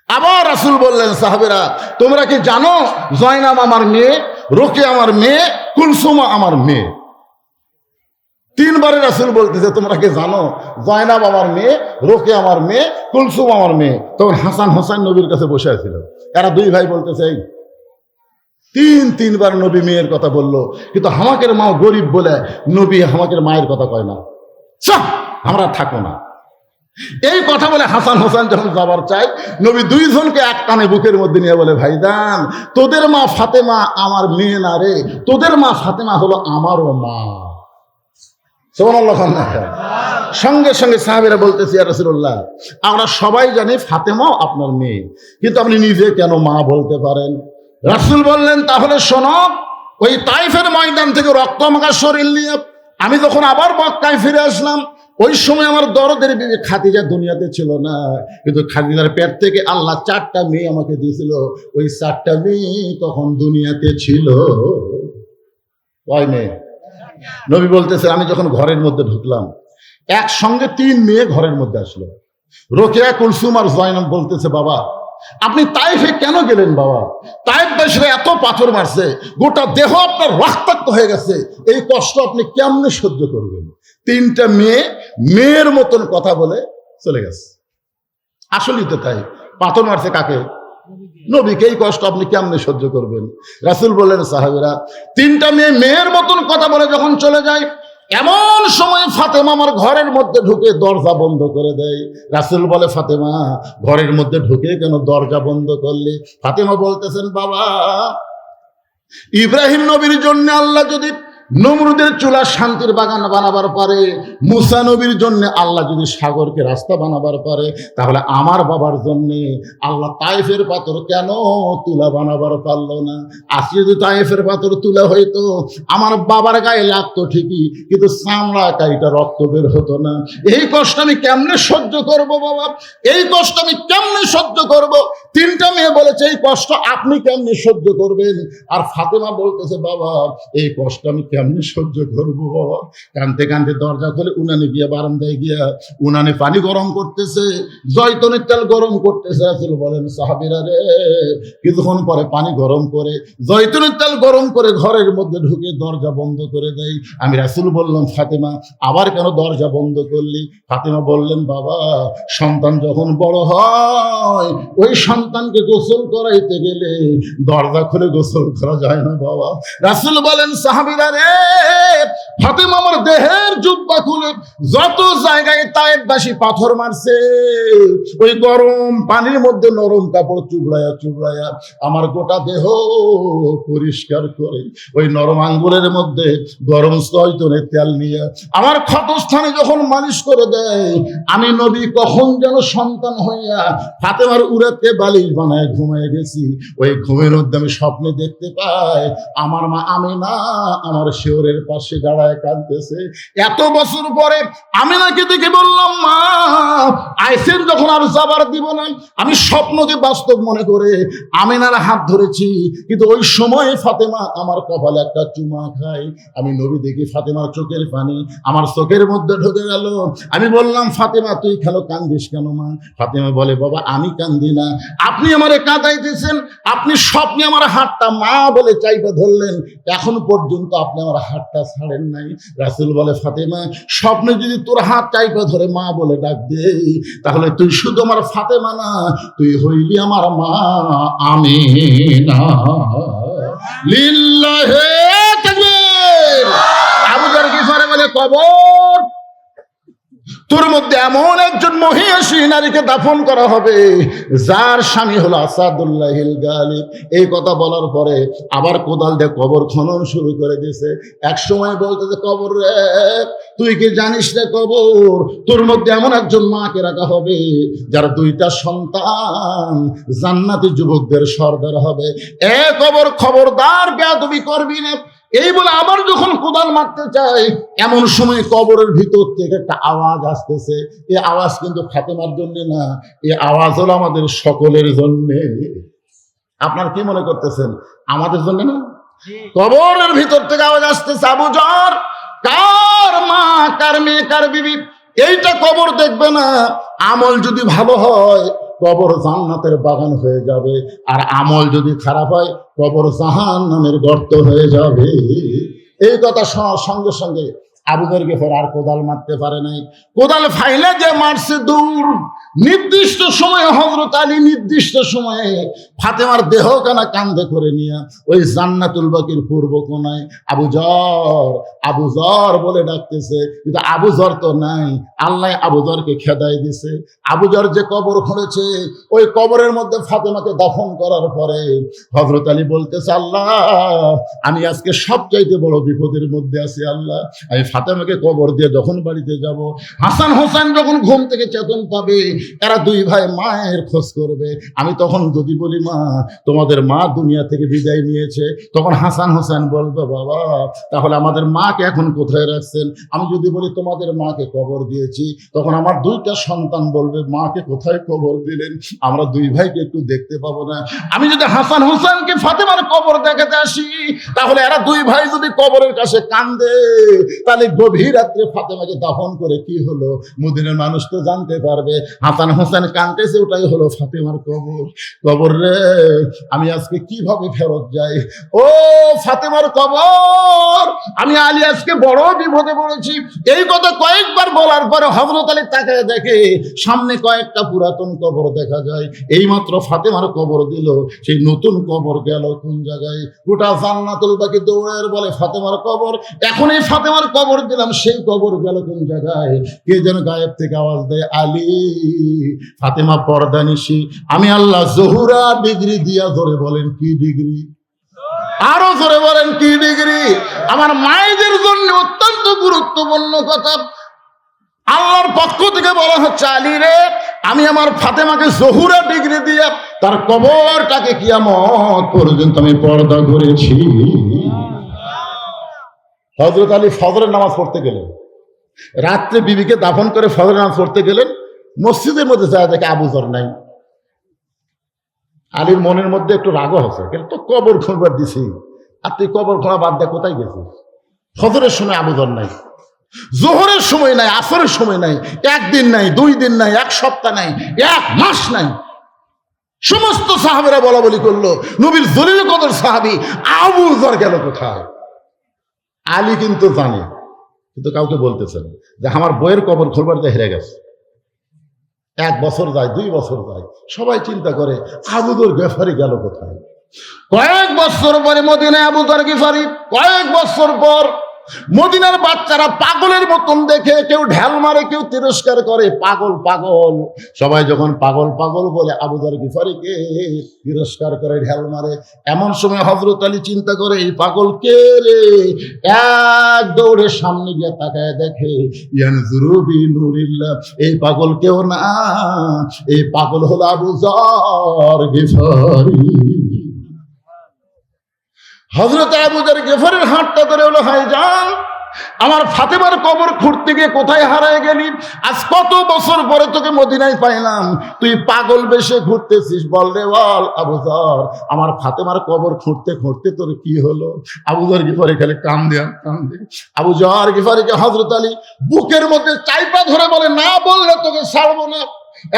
আবার রাসূল বললেন, সাহাবীরা, তোমরা কি জানো জয়নাব আমার মেয়ে, রোকে আমার মেয়ে, কুলসুম আমার মেয়ে? 3 বারে রাসূল বলতেছে, তোমরা কি জানো জয়নাব আমার মেয়ে, রোকে আমার মেয়ে, কুলসুম আমার মেয়ে। তখন হাসান হোসেন নবীর কাছে বসে আছিল। এরা 2 ভাই বলতেছে, 3 বার নবী মেয়ের কথা বললো, কিন্তু হামাকের মা গরিব বলে নবী হামাকের মায়ের কথা কয় না। আমরা থাকো না। এই কথা বলে হাসান হোসেন যখন যাবার চাই, নবী 2 জনকে এক টানে বুকের মধ্যে নিয়ে বলে, ভাইজান, তোদের মা ফাতেমা আমার মেয়ে না রে, তোদের মা ফাতেমা হলো আমারও মা। সুবহানাল্লাহ। সঙ্গে সঙ্গে সাহাবীরা বলতেছে, ইয়া রাসূলুল্লাহ, আমরা সবাই জানি ফাতেমাও আপনার মেয়ে, কিন্তু আপনি নিজে কেন মা বলতে পারেন? রাসূল বললেন, তাহলে শোনো, ওই তাইফের ময়দান থেকে রক্তমাখা শরীর নিয়ে আমি যখন আবার মক্কায় ফিরে আসলাম, ওই সময় আমার দরদের বিবি খাদিজা দুনিয়াতে ছিল না, কিন্তু খাদিজার পেট থেকে আল্লাহ 4টা মেয়ে আমাকে দিয়েছিল। ওই 4টা মেয়ে তখন দুনিয়াতে ছিল। কয় মেয়ে? নবী বলতেছে, আমি যখন ঘরের মধ্যে ঢুকলাম, একসঙ্গে 3 মেয়ে ঘরের মধ্যে আসলো। রোকেয়া, কুলসুম আর জয়নাব বলতেছে, বাবা, আপনি তাইফে কেন গেলেন? বাবা, তাইফবাসীরা এত পাথর মারছে, গোটা দেহ আপনার রক্তাক্ত হয়ে গেছে, এই কষ্ট আপনি কেমনে সহ্য করবেন? 3টা মেয়ে মেয়ের মতন কথা বলে চলে গেছে। আসলেই তো তাই, পাথর মারছে কাকে? নবীকে। এই কষ্ট আপনি কেমনে সহ্য করবেন? রাসূল বললেন, সাহাবীরা, 3টা মেয়ে মেয়ের মতন কথা বলে যখন চলে যায়, এমন সময় ফাতেমা আমার ঘরের মধ্যে ঢুকে দরজা বন্ধ করে দেয়। রাসূল বলে, ফাতেমা, ঘরের মধ্যে ঢুকে কেন দরজা বন্ধ করলে? ফাতেমা বলতেছেন, বাবা, ইব্রাহিম নবীর জন্য আল্লাহ যদি নমরুদের চুলা শান্তির বাগান বানাবার পারে, মুসা নবীর জন্য আল্লাহ যদি সাগরকে রাস্তা বানাবার পারে, তাহলে আমার বাবার জন্য আল্লাহ তাইফের পাথর কেন তুলা বানাবার পারলো না? আজকে যদি তাইফের পাথর তুলা হইতো, আমার বাবার গায়ে লাগতো ঠিকই, কিন্তু চামড়া কাইটা রক্ত বের হতো না। এই কষ্ট আমি কেমনে সহ্য করব বাবা? এই কষ্ট আমি কেমনে সহ্য করব? 3টা মেয়ে বলেছে, এই কষ্ট আপনি কেমনে সহ্য করবেন? আর ফাতেমা বলতেছে, বাবা, এই কষ্ট আমি কেমনে সহ্য করবো? বাবা কানতে কানতে দরজা খুলে উনানে গিয়া, বারান্দায় গিয়া উনানে পানি গরম করতেছে, জয়তুনের তেল গরম করতেছে। রাসূল বলেন, সাহাবীরা রে, কিছুক্ষণ পরে পানি গরম করে জয়তুনের তেল গরম করে ঘরের মধ্যে ঢুকে দরজা বন্ধ করে দেয়। আমি রাসূল বললাম, ফাতেমা, আবার কেন দরজা বন্ধ করলি? ফাতেমা বললেন, বাবা, সন্তান যখন বড় হয়, ওই সন্তানকে গোসল করাইতে গেলে দরজা খুলে গোসল করা যায় না বাবা। রাসূল বলেন, সাহাবীরা রে, ফাতেমা আমার দেহের জুব্বা খুলে যত জায়গায় তায়েফবাসী পাথর মারছে, ওই গরম পানির মধ্যে নরম কাপড় চুবড়ায়া চুবড়ায়া আমার গোটা দেহ পরিষ্কার করে, ওই নরম আঙ্গুলের মধ্যে গরম জয়তুনের তেল নিয়ে আমার ক্ষতস্থানে যখন মালিশ করে দেয়, আমি নবী কখন যেন সন্তান হইয়া ফাতেমার উরাতে বালিশ বানায় ঘুমায় গেছি। ওই ঘুমের মধ্যে আমি স্বপ্নে দেখতে পাই, আমার মা আমিনা আমার শিওরের পাশে দাঁড়ায় কাঁদতেছে। এত বছর পরে আমিনাকে দেখে বললাম, মা আইসেন যখন আর যাবার দিব না। আমি স্বপ্নকে বাস্তব মনে করে আমিনার হাত ধরেছি, কিন্তু ওই সময় ফাতেমা আমার কপালে একটা চুমা খায়। আমি নবী দেখি ফাতেমার চোখের পানি আমার চোখের মধ্যে ঢুকে গেল। আমি বললাম, ফাতেমা তুই খেলো কান্দিস কেন মা? ফাতেমা বলে, বাবা আমি কান্দি না, আপনি আমারে কাঁদাইতেছেন। আপনি স্বপ্নে আমার হাতটা মা বলে চাইপে ধরলেন, এখন পর্যন্ত আপনি আমার হাতটা ছাড়েন নাই। রাসূল বলে, ফাতেমা স্বপ্নে যদি তোর হাত চাইপে ধরে মা বলে ডাক দেই, তাহলে তুই শুধু আমার ফাতেমা না, তুই হইলি আমার মা আমিনা। লিল্লাহি তাকবীর। আবু যর গিফারি বলে, কবর তোর মধ্যে এমন একজন মহিষী নারীকে দাফন করা হবে যার স্বামী হলো আসাদুল্লাহিল গালিব। এই কথা বলার পরে আবার কোদাল দিয়ে কবর খনন শুরু করে দিয়েছে। এক সময় বলতেছে, কবর রে তুই কি জানিস রে কবর, তোর মধ্যে এমন একজন মাকে রাখা হবে যার 2টা সন্তান জান্নাতি যুবকদের সর্দার হবে। এ কবর খবরদার বেয়াদবি করবি না। এই বলে আবার যখন কোদাল মারতে চাই, এমন সময় কবরের ভিতর থেকে একটা আওয়াজ আসতেছে। এই আওয়াজ কিন্তু ফাতেমার জন্য না, এই আওয়াজ হলো আমাদের সকলের জন্য। আপনার কি মনে করতেছেন আমাদের জন্য না? কবরের ভিতর থেকে আওয়াজ আসতেছে, আবু যর কার মা, কার মেয়ে, কার বিবি, এইটা কবর দেখবে না। আমল যদি ভালো হয় কবর জান্নাতের বাগান হয়ে যাবে, আর আমল যদি খারাপ হয় কবর জাহান্নামের গর্ত হয়ে যাবে। এই কথা শোনার সঙ্গে সঙ্গে আবু যর গিফারি আর কোদাল মারতে পারে নাই। কোদাল ফাইলে যে মারছে দূর। নির্দিষ্ট সময়ে হযরত আলী নির্দিষ্ট সময়ে ফাতেমার দেহ কানা কান্ধে করে নিয়ে ওই জান্নাতুল বাকির পূর্ব কোনায় আবু যর বলে ডাকতেছে, কিন্তু আবু যর তো নাই। আল্লাহ আবু যরকে খেদাই দিছে। আবু যর যে কবর খুঁড়েছে, ওই কবরের মধ্যে ফাতেমাকে দাফন করার পরে হযরত আলী বলতেছে, আল্লাহ আমি আজকে সবচাইতে বড় বিপদের মধ্যে আছি। আল্লাহ আমি ফাতেমাকে কবর দিয়ে যখন বাড়িতে যাব, হাসান হোসেন যখন ঘুম থেকে চেতন পাবে, এরা 2 ভাই মায়ের খোঁজ করবে। আমি তখন যদি বলি, মা তোমাদের মা দুনিয়া থেকে বিদায় নিয়েছে, তখন হাসান হোসেন বলবে, বাবা তাহলে আমাদের মাকে এখন কোথায় রাখছেন? আমি যদি বলি তোমাদের মাকে কবর দিয়েছি, তখন আমার 2টা সন্তান বলবে, মাকে কোথায় কবর দিলেন? আমরা 2 ভাইকে একটু দেখতে পাবো না। আমি যদি হাসান হোসেনকে ফাতেমার কবর দেখাতে আসি, তাহলে এরা 2 ভাই যদি কবরের কাছে কান্দে, তাহলে গভীর রাত্রে ফাতেমাকে দাফন করে কি হলো মদিনার মানুষ তো জানতে পারবে। হাসান হোসেন কাঁদতেছে, ওটাই হলো ফাতেমার কবর। কবর রে আমি আজকে কিভাবে ফেরত যাই? ও ফাতেমার কবর, আমি আলী আজকে বড় বিপদে পড়েছি। এই কথা কয়েকবার বলার পরে হযরত আলী তাকায় দেখে সামনে কয়েকটা পুরাতন কবর দেখা যায়। এইমাত্র ফাতেমার কবর দিল, সেই নতুন কবর গেল কোন জায়গায়? গোটা জান্নাতুল বাকি দৌড়ের বলে ফাতেমার কবর। এখন এই ফাতেমার কবর দিলাম, সেই কবর গেল কোন জায়গায়? কে যেন গায়েব থেকে আওয়াজ দেয়, আলী ফাতেমা পর্দানিশি। আমি আল্লাহ জহুরা ডিগ্রি দিয়া ধরে বলেন, কি ডিগ্রি? আরো জোরে বলেন, কি ডিগ্রি? আমার মায়েদের জন্য অত্যন্ত গুরুত্বপূর্ণ কথা। আল্লাহর পক্ষ থেকে বলা হচ্ছে, আলী রে আমি আমার ফাতেমাকে জহুরা ডিগ্রি দিয়ে তার কবরটাকে কিয়ামত পর্যন্ত আমি পর্দা করেছি। হযরত আলী ফজরের নামাজ পড়তে গেলেন, রাত্রে বিবিকে দাফন করে ফজরের নামাজ পড়তে গেলেন। মসজিদের মধ্যে যায় দেখে আবু যর নাই। আলীর মনের মধ্যে একটু রাগও হচ্ছে, কিন্তু কবর খুঁড়বার দিছি, আর তুই কবর খোঁড়া বাদ দিয়ে কোথায় গেছিস? ফজরের সময় আবু যর নাই, জোহরের সময় নাই, আসরের সময় নাই, 1 দিন নাই, 2 দিন নাই, 1 সপ্তাহ নাই, 1 মাস নাই। সমস্ত সাহাবীরা বলা বলি করলো, নবীর জলিল কদর সাহাবী আবু যর গেল কোথায়? আলী কিন্তু জানে, কিন্তু কাউকে বলতেছেন যে আমার বইয়ের কবর খুঁড়বার দিয়ে হেরে গেছে। 1 বছর যায়, 2 বছর যায়, সবাই চিন্তা করে আবু যর গিফারি গেল কোথায়? কয়েক বছর পরে মদিনায় আবু যর গিফারি, কয়েক বছর পর মদিনার বাচ্চারা পাগলের মতন দেখে, কেউ ঢেল মারে, কেউ তিরস্কার করে, পাগল পাগল। সবাই যখন পাগল পাগল বলে আবু যর গিফারিকে তিরস্কার করে, ঢেল মারে। এমন সময় হযরত আলী চিন্তা করে, এই পাগল কে রে? এক দৌড়ে সামনে গিয়ে তাকায় দেখে, ইয়ানজুরু বিনুরিল্লাহ, এই পাগল কেউ না, এই পাগল হলো আবু যর গিফারি। হযরত আবু যর গিফারের হাতটা ধরে হলো, হাই যান, আমার ফাতেমার কবর খুঁড়তে গিয়ে কোথায় হারায় গেলি? আজ কত বছর পরে তোকে মদিনায় পাইলাম, তুই পাগল বেশে ঘুরতেছিস, বল রে বল। আবু যর, আমার ফাতেমার কবর খুঁড়তে খুঁড়তে তোর কি হলো? আবু যর গিফারি খালি কান্দে। আবু যর গিফারিকে হযরত আলী বুকের মধ্যে চাইপা ধরে বলে, না বললে তোকে ছাড়বো না।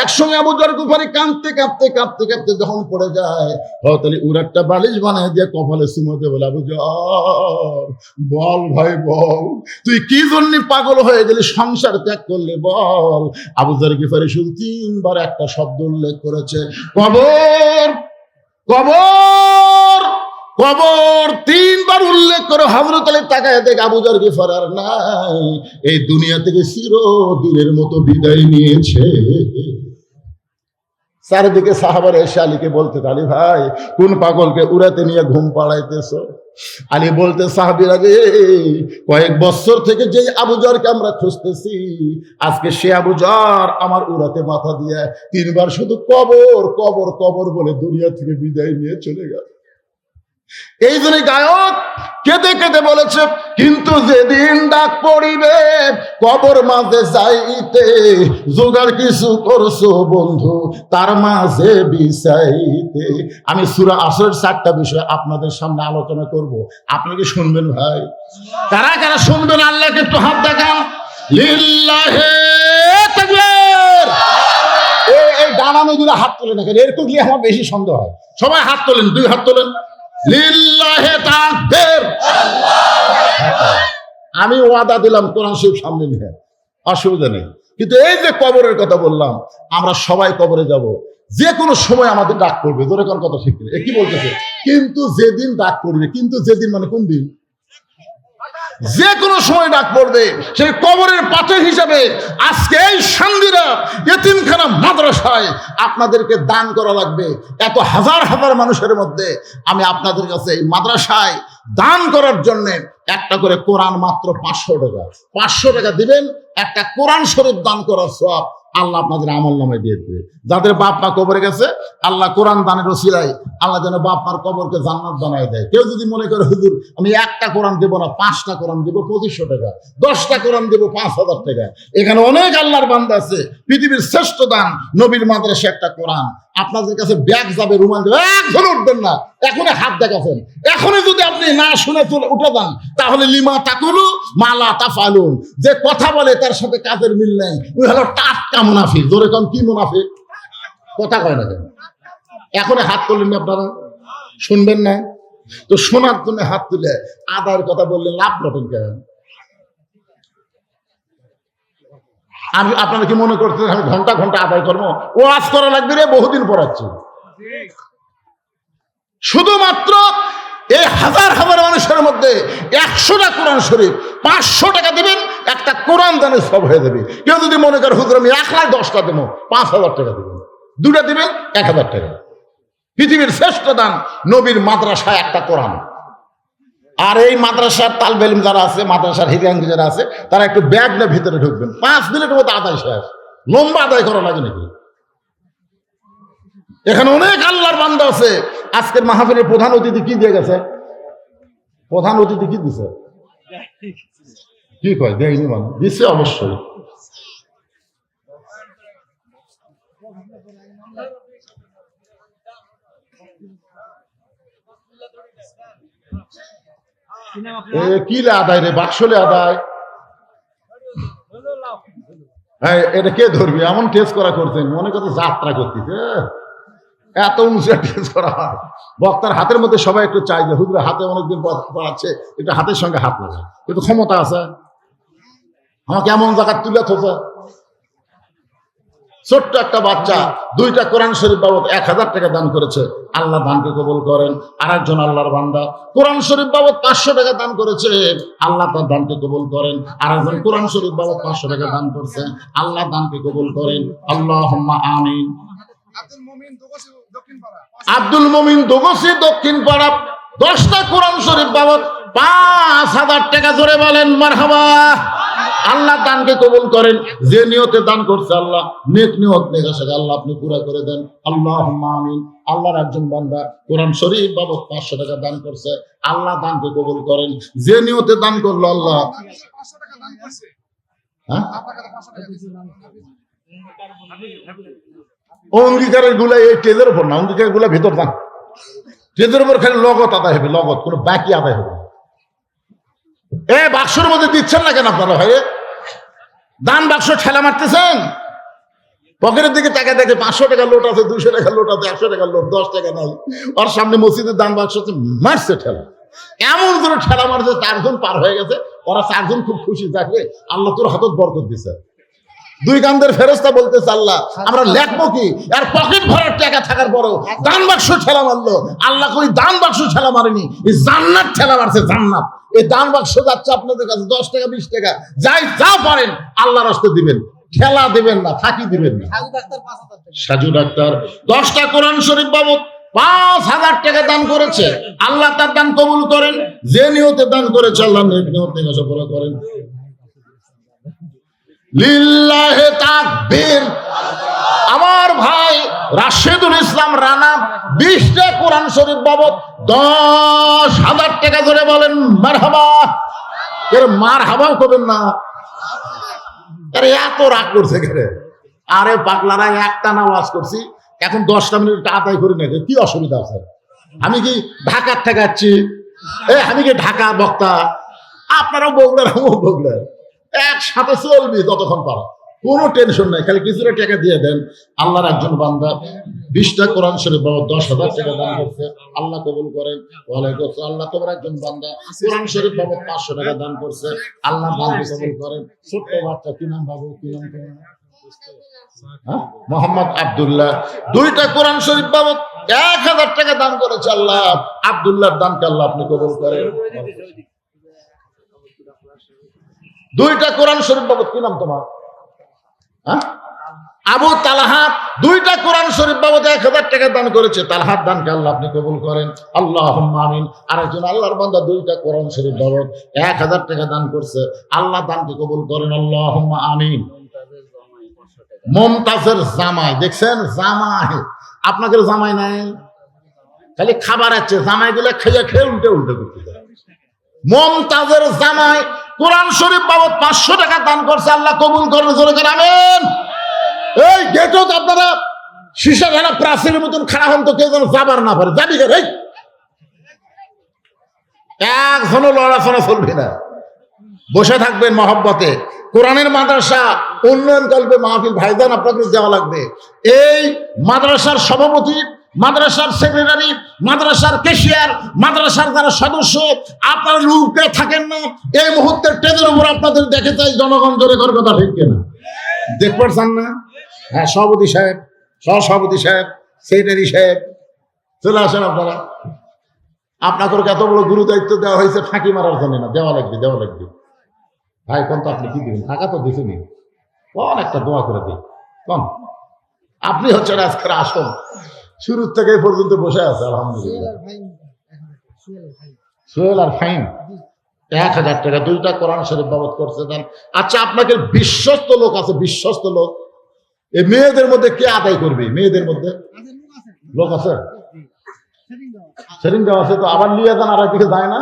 একসঙ্গে আবু যর গিফারি কাঁদতে কাঁদতে কাঁদতে কাঁদতে যখন পড়ে যায়, হযরত আলী উর একটা বালিশ বানায় দিয়ে কপালে চুমোতে বলে, আবু যর বল ভাই বল, তুই কি জন্য পাগল হয়ে গেলি, সংসার ত্যাগ করলে বল। আবু যর গিফারি শুধু 3 বার একটা শব্দ উল্লেখ করেছে, কবর কবর কবর। 3 বার উল্লেখ করে হযরত আলী তাকায় দেখ আবু যর গিফার আর নাই, এই দুনিয়া থেকে চিরদিনের মতো বিদায় নিয়েছে। চারিদিকে সাহাবারা এসে আলীকে বলতে, আলী ভাই কোন পাগলকে উড়াতে নিয়ে ঘুম পাড়াইতেছ? আলী বলতে, সাহাবীরা রে, কয়েক বছর থেকে যেই আবু যরকে আমরা খুঁজতেছি, আজকে সে আবু যর আমার উড়াতে মাথা দিয়ে 3 বার শুধু কবর কবর কবর বলে দুনিয়া থেকে বিদায় নিয়ে চলে গেল। এই জন্য গায়ক কেঁদে কেঁদে বলেছে, কিন্তু যেদিন ডাক পড়িবে কবর মাঝে যাইতে, জোগাড় কিছু করছো বন্ধু তার মাঝে বিছাইতে। আমি সূরা আসরের 4টা বিষয় আপনাদের সামনে আলোচনা করব, আপনারা কি শুনবেন ভাই? কারা কারা শুনবেন আল্লাহকে একটু হাত দেখান। লিল্লাহে তাকবীর। এই ডানানো দিলে হাত তোলেন না কেন? এরকম গিয়ে আমার বেশি সন্দেহ হয়। সবাই হাত তোলেন, 2 হাত তোলেন। লিল্লাহে তাকবীর। আমি ওয়াদা দিলাম কোরআন শরীফ সামনে নিয়ে, অসুবিধা নেই। কিন্তু এই যে কবরের কথা বললাম, আমরা সবাই কবরে যাব, যে কোনো সময় আমাদের ডাক পড়বে। জোরে কোন কথা শিখতে কি বলতেছে? কিন্তু যেদিন ডাক পড়বে, কিন্তু যেদিন মানে কোন দিন? যে কোনো সময় ডাক পড়বে। সেই কবরের পাথর হিসাবে আজকে এই সান্দিরা এতিমখানা মাদ্রাসায় আপনাদেরকে দান করা লাগবে। এত হাজার হাজার মানুষের মধ্যে আমি আপনাদের কাছে এই মাদ্রাসায় দান করার জন্য একটা করে কোরআন মাত্র 500 টাকা, 500 টাকা দিবেন, একটা কোরআন শরীফ দান করার সওয়াব আল্লাহ আপনাদের আমল নামায় দিয়ে দেবে। যাদের বাপ মা কবরে গেছে, আল্লাহ কোরআন দানের ওসিলায় আল্লাহ যেন বাপ মার কবরকে জান্নাত বানায় দেয়। কেউ যদি মনে করে হুজুর আমি একটা কোরআন দেবো না, 5টা কোরআন দেবো 2500 টাকা, 10টা কোরআন দেবো 5000 টাকা, এখানে অনেক আল্লাহর বান্দা আছে। পৃথিবীর শ্রেষ্ঠ দান নবীর মাদ্রাসা একটা কোরআন। আপনাদের কাছে ব্যাগ যাবে, রুমাল দেবে, একজন উঠবেন না, এখনই হাত দেখাচ্ছেন। এখনই যদি আপনি না শুনে চলে উঠে যান, তাহলে লিমা তাকুলু মালা তাফালুন, যে কথা বলে তার সাথে কাজের মিল নেই, ওই হলো টাটকা মুনাফিক। জোরে কোন কি মুনাফিক? কথা কয় না কেন? এখনই হাত তুললেন না, আপনারা শুনবেন না তো? শোনার জন্য হাত তুলে আদায়ের কথা বললে লাভ ঘটেন কেন? আমি আপনারা কি মনে করতেন আমি ঘন্টা ঘন্টা আদায় করবো? ও আজ করা লাগবে রে, বহুদিন পড়াচ্ছি। শুধুমাত্র এই হাজার হাজার মানুষের মধ্যে 100টা কোরআন শরীফ 500 টাকা দেবেন, একটা কোরআন দানের সব হয়ে যাবে। কেউ যদি মনে করে হুজুর আমি 1,10,000 দেবো, 5,000 টাকা দেবেন, 2টা দেবেন 1,000 টাকা। পৃথিবীর শ্রেষ্ঠ দান নবীর মাদ্রাসায় একটা কোরআন। আর এই মাদ্রাসার তালবে ইলম যারা আছে, মাদ্রাসার হিরিয়াঙ্গি যারা আছে, তারা একটু ব্যাগ নিয়ে ভিতরে ঢুকবেন। 5 মিনিটের মধ্যে আদায় শেষ। লম্বা আদায় করা লাগে নাকি? এখানে অনেক আল্লাহর বান্দা আছে। আজকের মাহফিলের প্রধান অতিথি কি দিয়ে গেছে? প্রধান অতিথি কি দিছে? কি কয় দেয়নি? মানে দিচ্ছে অবশ্যই। কি আদায় রে? বাক্সলে আদায়। হ্যাঁ, এটা কে ধরবি? এমন টেস্ট করা করছেন মনে করতে যাত্রা করতেছে। এত উঁচু টেস্ট করা হয়। বক্তার হাতের মধ্যে সবাই একটু চাই যে হুজুর হাতে অনেকদিন পড়াচ্ছে, একটু হাতের সঙ্গে হাত লাগায়, একটু ক্ষমতা আছে। আমাকে এমন জায়গা তুলে থোছে। ছোট্ট একটা বাচ্চা 2টা কোরআন শরীফ বাবদ 1000 টাকা দান করেছে। আল্লাহ দানকে কবুল করেন। আর একজন আল্লাহর বান্দা কোরআন শরীফ বাবদ 500 টাকা দান করেছে। আল্লাহ তার দানকে কবুল করেন। আর একজন কোরআন শরীফ বাবদ 500 টাকা দান করছে। আল্লাহ দানকে কবুল করেন। আল্লাহুম্মা আমিন। আব্দুল মুমিন দোগসি দক্ষিণ পাড়া 10টা কোরআন শরীফ বাবদ 5000 টাকা। জোরে বলেন মারহাবা। আল্লাহ দানকে কবুল করেন। যে নিয়তে দান করছে আল্লাহ নেক নিয়ত নেক আশা আল্লাহ আপনি পুরা করে দেন। আল্লাহুম্মা আমিন। আল্লাহর একজন বান্দা কোরআন শরীফ বাবদ 500 টাকা দান করছে, আল্লাহ দানকে কবুল করেন। যে নিয়তে দান করলো আল্লাহ, অঙ্গীকারের গুলা এই টেজের উপর না, অঙ্গীকারের গুলা ভিতর দান, টেজের উপর খালি লগত আদায় হবে, লগত, কোনো বাকি আদায় হবে। এ বাক্সের মধ্যে দিচ্ছেন না কেন আপনারা ভাই? দান বাক্স ঠেলা মারতেছেন, পকেটের দিকে টাকা দেখে 500 টাকা লোট আছে, 200 টাকা লোট আছে, 100 টাকা লোট, 10 টাকা নাই। ওর সামনে মসজিদের দান বাক্স মারছে ঠেলা, এমন করে ঠেলা মারছে 4 জন পার হয়ে গেছে। ওরা 4 জন খুব খুশি, থাকবে আল্লাহ তোর হাতত বরকত দিছে। 2 কান্দের ফেরেশতা বলতেছে আল্লাহ আমরা লেখবো কি? আর পকেট ভরার টাকা থাকার পরেও দান বাক্স ঠেলা মারলো। আল্লাহ কই দান বাক্স ঠেলা মারেনি, এই জান্নাত ঠেলা মারছে, জান্নাত। এই দান বাক্স যাচ্ছে আপনাদের কাছে 10 টাকা 20 টাকা, যাই যা পারেন আল্লাহর রাস্তায় দিবেন, ঠেলা দিবেন না, ফাঁকি দিবেন না। সাজু ডাক্তার 10টা কোরআন শরীফ বাবদ 5000 টাকা দান করেছে, আল্লাহ তার দান কবুল করেন। যে নিয়তে দান করেছে আল্লাহ নেক নিয়ত নেক আশা পুরা করেন। লিল্লাহে তাকবীর। আমার ভাই রাশেদুল ইসলাম রানা 20টা কোরআন শরীফ বাবদ 10,000 টাকা ধরে বলেন মারহাবা। এর মারহাবাও করবেন না, আরে এত রাগ করছে কেন? আরে পাগলারা একটা না ওয়াজ করছি, এখন 10টা মিনিট আদায় করি না, কি অসুবিধা আছে? আমি কি ঢাকার ঠেকাচ্ছি? আমি কি ঢাকা বক্তা? আপনারাও বগলেন, আমিও বগলেন, একসাথে চলবি যতক্ষণ পারো, কোনো টেনশন নাই, খালি কিছুটা টাকা দিয়ে দেন। আল্লাহর একজন বান্দা 20টা কোরআন শরীফ বাবদ 10,000 টাকা দান করছে, আল্লাহ কবুল করেন। ওয়ালাইকুম আসসালাম। আল্লাহ তোমার একজন বান্দা কোরআন শরীফ বাবদ 500 টাকা দান করছে, আল্লাহ দানকে কবুল করেন। ছোট্ট বাচ্চা, কি নাম বাবু, কি নাম তোমার? মোহাম্মদ আব্দুল্লাহ 2টা কোরআন শরীফ বাবদ 1000 টাকা দান করেছে, আল্লাহ আব্দুল্লাহর দানকে আল্লাহ আপনি কবুল করেন। 2টা কোরআন শরীফ বাবদ, কি নাম তোমার? আবু তালহাত 2টা কোরআন শরীফ বাবদ 1000 টাকা দান করেছে, তালহাত দানকে আল্লাহ আপনি কবুল করেন। আল্লাহুম্মা আমিন। আরেকজন আল্লাহর বান্দা 2টা কোরআন শরীফ বাবদ 1000 টাকা দান করছে, আল্লাহ দানকে কবুল করেন। আল্লাহুম্মা আমিন। মমতাজের জামাই, দেখছেন জামাই, আপনাদের জামাই নাই, খালি খাবার আছে, জামাই গুলা খেয়ে খেয়ে উল্টে উল্টে করতে। মমতাজের জামাই কোরআন শরীফ বাবদ 500 টাকা দান করছে, আল্লাহ কবুল করেন। জোরে করে আমিন। এই গেটও আপনারা সীসা ঘেরা প্রাচীরের মতন খাড়া হন তো কেউ যেন যাবার না পারে, যাবি কে? একজনও লড়াচড়া চলবে না, বসে থাকবেন মহব্বতে। কোরআনের মাদ্রাসা উন্নয়ন কল্পে মাহফিল ভাইজান আপনাকে দেওয়া লাগবে। এই মাদ্রাসার সভাপতি, মাদ্রাসার সেক্রেটারি, মাদ্রাসার ক্যাশিয়ার, মাদ্রাসার যারা সদস্য, আপনারা লুকে থাকেন না, এই মুহূর্তে টেজের উপর আপনাদের দেখে চাই জনগণ। জোরে করে কথা ঠিক কিনা? দেখতে চান না? হ্যাঁ, সভাপতি সাহেব, সহসভাপতি সাহেব, সেক্রেটারি সাহেব, চলে আসেন আপনারা। আপনাকে এত বড় গুরু দায়িত্ব দেওয়া হয়েছে ফাঁকি মারার জন্য না, দেওয়া লাগবে, দেওয়া লাগবে। ভাই কোন তো আপনি কি দিবেন? টাকা তো দিচ্ছেনি, কোন একটা দোয়া করে দিই কোন? আপনি হচ্ছেন আজকের আসল, শুরুর থেকে পর্যন্ত বসে আছে আলহামদুলিল্লাহ। সোহেল আর ফাইন 1000 টাকা 2টা কোরআন শরীফ বাবদ করছে দেন। আচ্ছা, আপনাকে বিশ্বস্ত লোক আছে, বিশ্বস্ত লোক, এই মেয়েদের মধ্যে কে আদায় করবে? মেয়েদের মধ্যে লোক আছে, সেদিন দেওয়া আছে তো, আবার নিয়ে যান আর দিকে যায় না,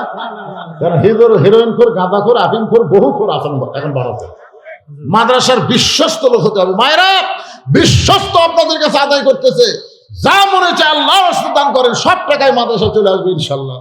কারণ হিরোইন খোর, গাঁদা খোর, আফিম খোর, বহু খোর আছেন এখন ভারতে। মাদ্রাসার বিশ্বস্ত লোক হতে হবে। মায়েরা বিশ্বস্ত আপনাদের কাছে আদায় করতেছে, যা মনে চায় আল্লাহ দান করেন, সব টাকায় মাদ্রাসা চলে আসবে ইনশাল্লাহ।